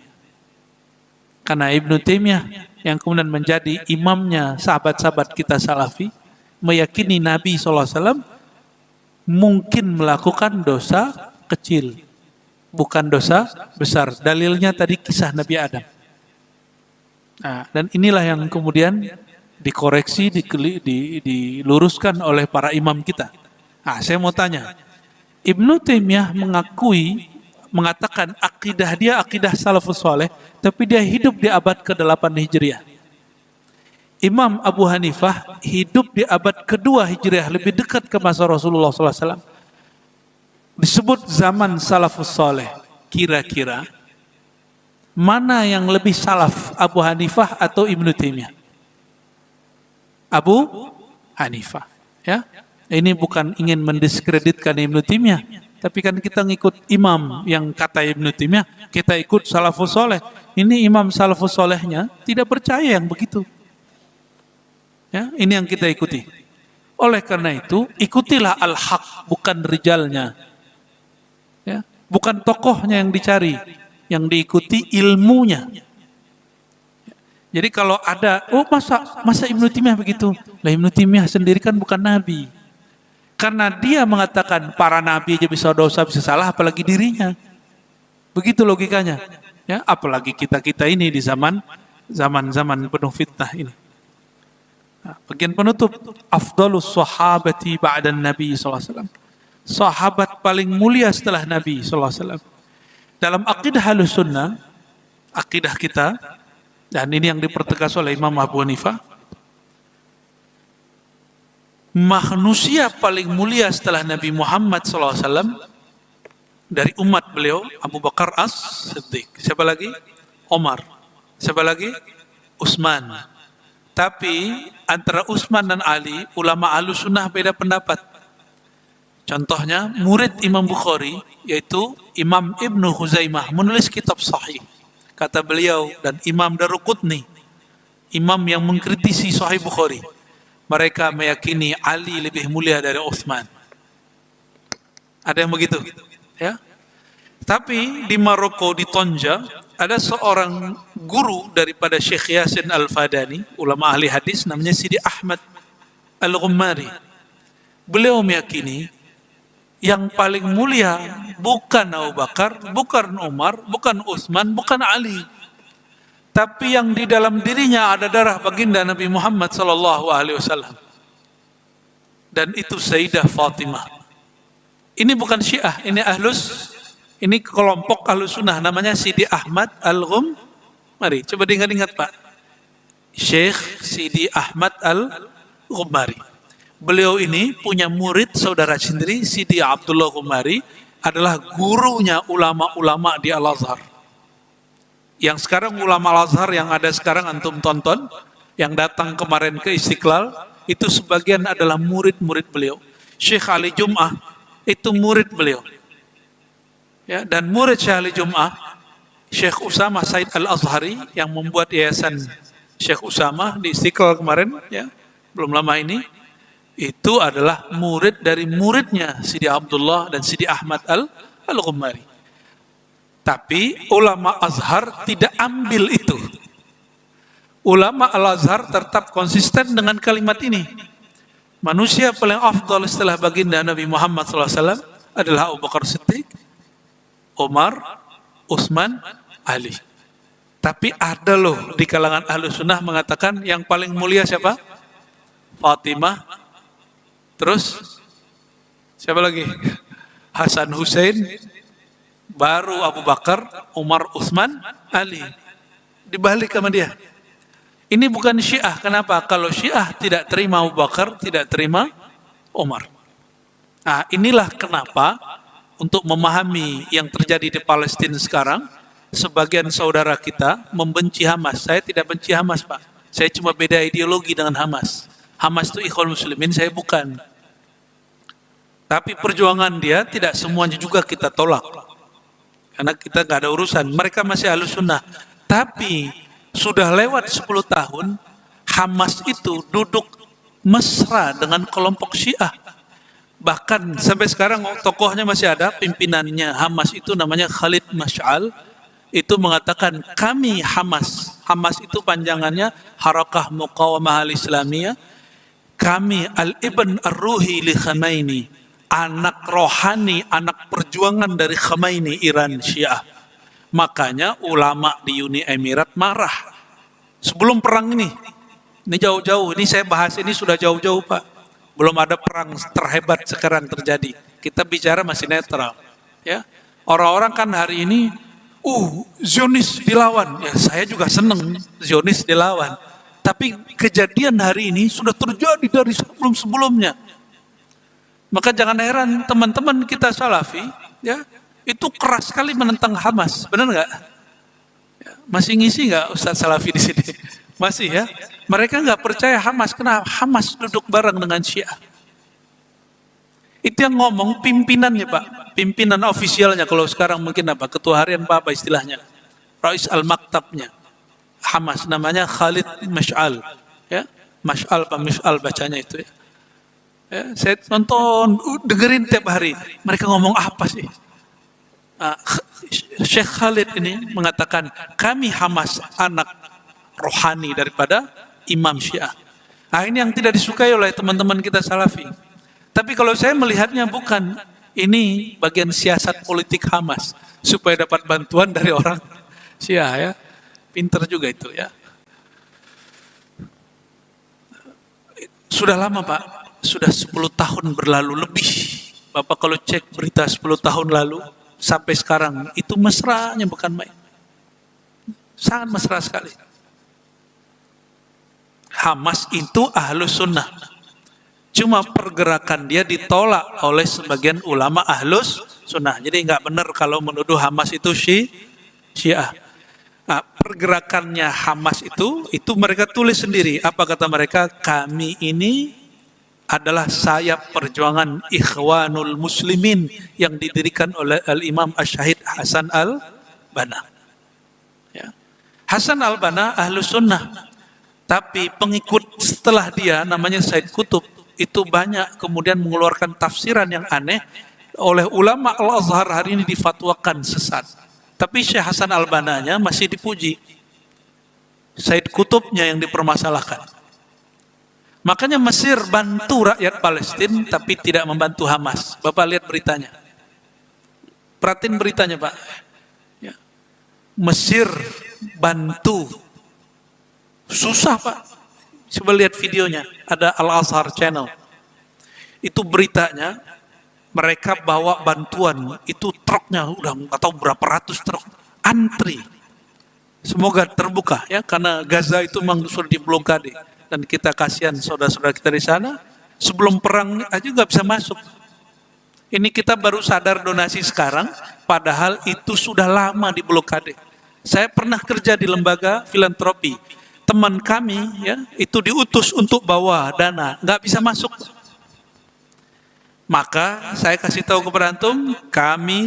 Karena Ibnu Taimiyah yang kemudian menjadi imamnya sahabat-sahabat kita Salafi, meyakini Nabi SAW mungkin melakukan dosa kecil, bukan dosa besar. Dalilnya tadi kisah Nabi Adam. Nah, dan inilah yang kemudian dikoreksi, diluruskan oleh para imam kita. Nah, saya mau tanya, Ibnu Taimiyah mengatakan akidah dia akidah salafus saleh, tapi dia hidup di abad ke-8 Hijriah. Imam Abu Hanifah hidup di abad ke-2 Hijriah, lebih dekat ke masa Rasulullah SAW. Disebut zaman salafus saleh. Kira-kira mana yang lebih salaf, Abu Hanifah atau Ibnu Taimiyah? Abu Hanifah. Ya, ini bukan ingin mendiskreditkan Ibnu Taimiyah, tapi kan kita ngikut imam yang kata Ibnu Taimiyah, kita ikut salafus saleh. Ini imam salafus salehnya tidak percaya yang begitu. Ya, ini yang kita ikuti. Oleh karena itu, ikutilah al-haq, bukan rijalnya. Ya, bukan tokohnya yang dicari, yang diikuti ilmunya. Jadi kalau ada, oh masa Ibnu Taimiyah begitu? Lah Ibnu Taimiyah sendiri kan bukan nabi. Karena dia mengatakan para nabi aja bisa dosa, bisa salah, apalagi dirinya. Begitu logikanya. Ya, apalagi kita ini di zaman penuh fitnah ini. Bagian penutup, afdalus sahabati ba'dan Nabi SAW. Sahabat paling mulia setelah Nabi SAW. Dalam akidah Ahlussunnah, akidah kita, dan ini yang dipertegas oleh Imam Abu Hanifah, manusia paling mulia setelah Nabi Muhammad SAW dari umat beliau, Abu Bakar As-Siddiq. Siapa lagi? Omar. Siapa lagi? Utsman. Tapi antara Utsman dan Ali, ulama Ahlussunnah beda pendapat. Contohnya, murid Imam Bukhari, yaitu Imam Ibnu Huzaimah, menulis kitab Sahih. Kata beliau, dan Imam Daruqutni, imam yang mengkritisi Sahih Bukhari, mereka meyakini Ali lebih mulia dari Utsman. Ada yang begitu, ya. Tapi di Maroko, di Tonja, ada seorang guru daripada Syekh Yasin Al-Fadani, ulama ahli hadis, namanya Sidi Ahmad Al-Ghummari. Beliau meyakini yang paling mulia bukan Abu Bakar, bukan Umar, bukan Utsman, bukan Ali, tapi yang di dalam dirinya ada darah baginda Nabi Muhammad SAW, dan itu Sayyidah Fatimah. Ini bukan Syiah, ini kelompok Ahlussunnah, namanya Sidi Ahmad Al-Ghummari. Coba diingat-ingat Pak, Syekh Sidi Ahmad Al-Ghummari. Beliau ini punya murid saudara sendiri, Sidi Abdullah Ghummari, adalah gurunya ulama-ulama di Al-Azhar. Yang sekarang ulama Al-Azhar yang ada sekarang antum tonton, yang datang kemarin ke Istiqlal, itu sebagian adalah murid-murid beliau. Syekh Ali Jum'ah itu murid beliau. Ya, dan murid Syekh Ali Jum'ah, Syekh Usamah Said Al-Azhari, yang membuat yayasan Syekh Usamah di Istiqlal kemarin, ya, belum lama ini, itu adalah murid dari muridnya Sidi Abdullah dan Sidi Ahmad Al-Ghummari. Tapi ulama Azhar tidak ambil itu. Ulama Al-Azhar tetap konsisten dengan kalimat ini. Manusia paling afdal setelah baginda Nabi Muhammad SAW adalah Abu Bakar Siddiq, Umar, Utsman, Ali. Tapi ada loh di kalangan Ahlussunnah mengatakan yang paling mulia siapa? Fatimah. Terus siapa lagi? Hasan Hussein, baru Abu Bakar, Umar, Utsman, Ali. Dibalik sama dia. Ini bukan Syiah. Kenapa? Kalau Syiah tidak terima Abu Bakar, tidak terima Umar. Nah, inilah kenapa untuk memahami yang terjadi di Palestina sekarang, sebagian saudara kita membenci Hamas. Saya tidak benci Hamas, Pak. Saya cuma beda ideologi dengan Hamas. Hamas itu Ikhwan Muslimin, saya bukan. Tapi perjuangan dia tidak semuanya juga kita tolak. Karena kita nggak ada urusan. Mereka masih Ahlussunnah. Tapi sudah lewat 10 tahun, Hamas itu duduk mesra dengan kelompok Syiah. Bahkan sampai sekarang tokohnya masih ada, pimpinannya Hamas itu namanya Khalid Mash'al. Itu mengatakan kami Hamas. Hamas itu panjangannya Harakah Muqawamah Al-Islamiyah. Kami Al-Ibn Ar-Ruhi li Khamenei, anak rohani, anak perjuangan dari Khamenei, Iran Syiah. Makanya ulama di Uni Emirat marah. Sebelum perang ini jauh-jauh, ini saya bahas ini sudah jauh-jauh Pak. Belum ada perang terhebat sekarang terjadi. Kita bicara masih netral. Ya, orang-orang kan hari ini, Zionis dilawan. Ya, saya juga seneng Zionis dilawan. Tapi kejadian hari ini sudah terjadi dari sebelum-sebelumnya. Maka jangan heran teman-teman kita Salafi, ya, itu keras sekali menentang Hamas, benar nggak? Ya, masih ngisi nggak Ustaz Salafi di sini? Masih ya. Mereka nggak percaya Hamas. Kenapa? Hamas duduk bareng dengan Syiah. Itu yang ngomong pimpinannya Pak, pimpinan ofisialnya. Kalau sekarang mungkin apa? Ketua harian apa istilahnya? Rais Al-Maktabnya Hamas, namanya Khalid Mash'al. Ya, Mash'al Pak Mash'al bacanya itu ya. Ya, saya nonton, dengerin tiap hari. Mereka ngomong apa sih? Syekh Khalid ini mengatakan, kami Hamas anak rohani daripada Imam Syiah. Nah, ini yang tidak disukai oleh teman-teman kita Salafi. Tapi kalau saya melihatnya bukan, ini bagian siasat politik Hamas supaya dapat bantuan dari orang Syiah ya. Pinter juga itu ya. Sudah lama Pak, sudah 10 tahun berlalu lebih. Bapak kalau cek berita 10 tahun lalu sampai sekarang, itu mesranya bukan main. Sangat mesra sekali. Hamas itu ahlus sunnah. Cuma pergerakan dia ditolak oleh sebagian ulama ahlus sunnah. Jadi nggak benar kalau menuduh Hamas itu Syiah. Nah, pergerakannya Hamas itu mereka tulis sendiri. Apa kata mereka? Kami ini adalah sayap perjuangan Ikhwanul Muslimin yang didirikan oleh Al-Imam Asy-Syahid Hasan al-Banna. Ya. Hasan al-Banna ahlus sunnah. Tapi pengikut setelah dia namanya Said Qutb itu banyak kemudian mengeluarkan tafsiran yang aneh. Oleh ulama Al-Azhar hari ini difatwakan sesat. Tapi Syekh Hasan al-Banna-nya masih dipuji. Said Qutbnya yang dipermasalahkan. Makanya Mesir bantu rakyat Palestina tapi tidak membantu Hamas. Bapak lihat beritanya. Perhatiin beritanya Pak. Ya. Mesir bantu. Susah Pak. Coba lihat videonya. Ada Al-Azhar Channel. Itu beritanya. Mereka bawa bantuan, itu truknya udah nggak tahu berapa ratus truk, antri. Semoga terbuka ya, karena Gaza itu memang sudah diblokade dan kita kasihan saudara-saudara kita di sana. Sebelum perang aja nggak bisa masuk. Ini kita baru sadar donasi sekarang, padahal itu sudah lama diblokade. Saya pernah kerja di lembaga filantropi, teman kami ya itu diutus untuk bawa dana, nggak bisa masuk. Maka saya kasih tahu kepada antum,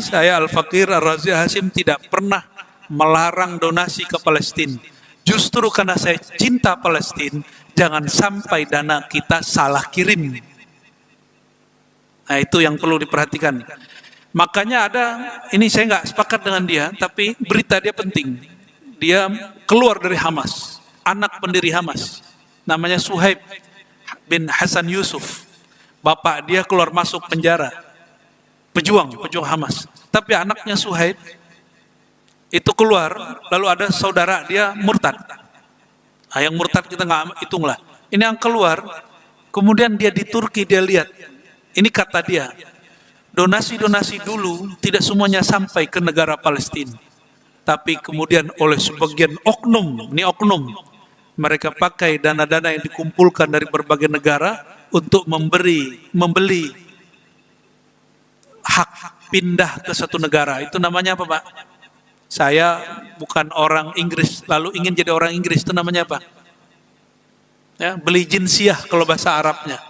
saya Al-Fakir Ar-Razi Hasim tidak pernah melarang donasi ke Palestina. Justru karena saya cinta Palestina, jangan sampai dana kita salah kirim. Nah itu yang perlu diperhatikan. Makanya ini saya nggak sepakat dengan dia, tapi berita dia penting. Dia keluar dari Hamas, anak pendiri Hamas, namanya Suhaib bin Hasan Yusuf. Bapak dia keluar masuk penjara, pejuang Hamas. Tapi anaknya Suhaib itu keluar, lalu ada saudara dia murtad. Nah, yang murtad kita nggak hitunglah. Ini yang keluar, kemudian dia di Turki dia lihat. Ini kata dia, donasi-donasi dulu tidak semuanya sampai ke negara Palestina, tapi kemudian oleh sebagian oknum, mereka pakai dana-dana yang dikumpulkan dari berbagai negara untuk membeli hak pindah ke satu negara. Itu namanya apa Pak? Saya bukan orang Inggris, lalu ingin jadi orang Inggris, itu namanya apa? Ya, beli jinsiyah kalau bahasa Arabnya.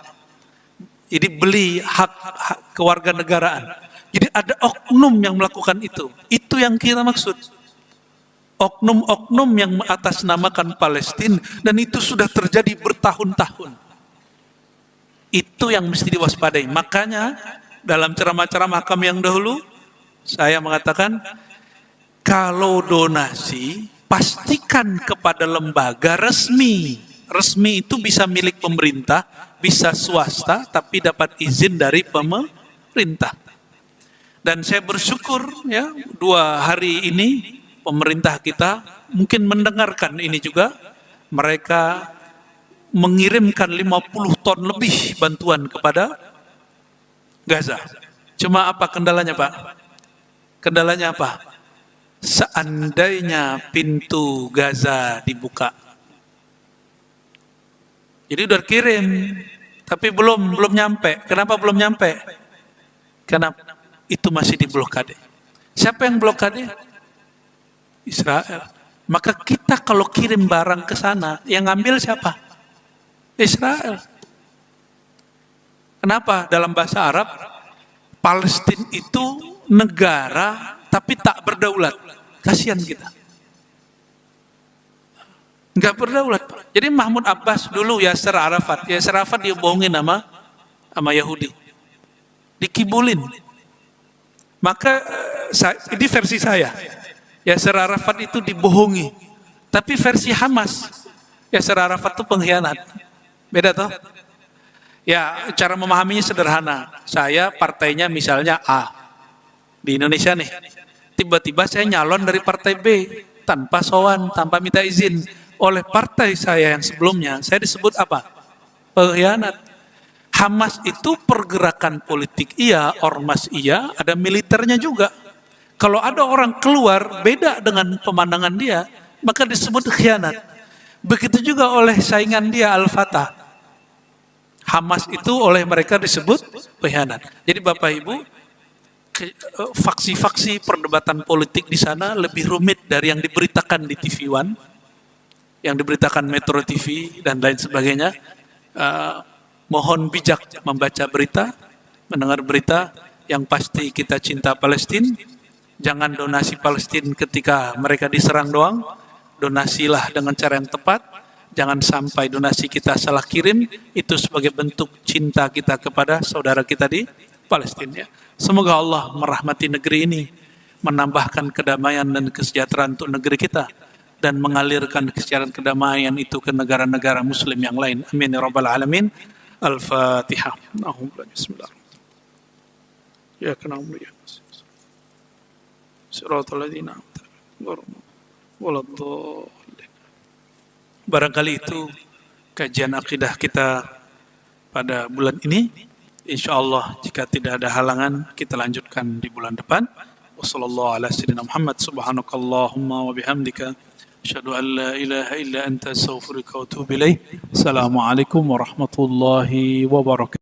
Jadi beli hak kewarganegaraan. Jadi ada oknum yang melakukan itu. Itu yang kita maksud. Oknum-oknum yang mengatasnamakan Palestina, dan itu sudah terjadi bertahun-tahun. Itu yang mesti diwaspadai. Makanya dalam ceramah-ceramah kami yang dahulu, saya mengatakan, kalau donasi, pastikan kepada lembaga resmi. Resmi itu bisa milik pemerintah, bisa swasta, tapi dapat izin dari pemerintah. Dan saya bersyukur ya, 2 hari ini pemerintah kita mungkin mendengarkan ini juga. Mereka mengirimkan 50 ton lebih bantuan kepada Gaza. Cuma apa kendalanya Pak? Kendalanya apa? Seandainya pintu Gaza dibuka. Jadi udah kirim, tapi belum nyampe. Kenapa belum nyampe? Karena itu masih diblokade. Siapa yang blokade? Israel. Maka kita kalau kirim barang ke sana, yang ngambil siapa? Israel. Kenapa? Dalam bahasa Arab, Palestina itu negara tapi tak berdaulat. Kasihan kita. Enggak berdaulat. Jadi Mahmud Abbas dulu Yasser Arafat dibohongin sama Yahudi. Dikibulin. Maka ini versi saya. Yasser Arafat itu dibohongi. Tapi versi Hamas, Yasser Arafat itu pengkhianat. Beda toh? Ya, cara memahaminya sederhana. Saya partainya misalnya A. Di Indonesia nih. Tiba-tiba saya nyalon dari partai B. Tanpa sowan, tanpa minta izin. Oleh partai saya yang sebelumnya, saya disebut apa? Pengkhianat. Hamas itu pergerakan politik iya, ormas iya, ada militernya juga. Kalau ada orang keluar beda dengan pemandangan dia, maka disebut khianat. Begitu juga oleh saingan dia Al-Fatah. Hamas itu oleh mereka disebut khianat. Jadi Bapak Ibu, faksi-faksi perdebatan politik di sana lebih rumit dari yang diberitakan di TV One, yang diberitakan Metro TV dan lain sebagainya. Mohon bijak membaca berita, mendengar berita. Yang pasti kita cinta Palestina. Jangan donasi Palestina ketika mereka diserang doang. Donasilah dengan cara yang tepat. Jangan sampai donasi kita salah kirim. Itu sebagai bentuk cinta kita kepada saudara kita di Palestina. Semoga Allah merahmati negeri ini, menambahkan kedamaian dan kesejahteraan untuk negeri kita, dan mengalirkan kesejahteraan kedamaian itu ke negara-negara Muslim yang lain. Amin ya rabbal alamin. Al-Fatihah. Bismillah. Ya kenapa ya? Siratal ladzina barangkali itu kajian akidah kita pada bulan ini. Insyaallah jika tidak ada halangan kita lanjutkan di bulan depan. Wassallallahu ala sayyidina Muhammad subhanakallahumma wa bihamdika asyhadu an la ilaha illa anta astaghfiruka wa atubu ilaik. Assalamualaikum warahmatullahi wabarakatuh.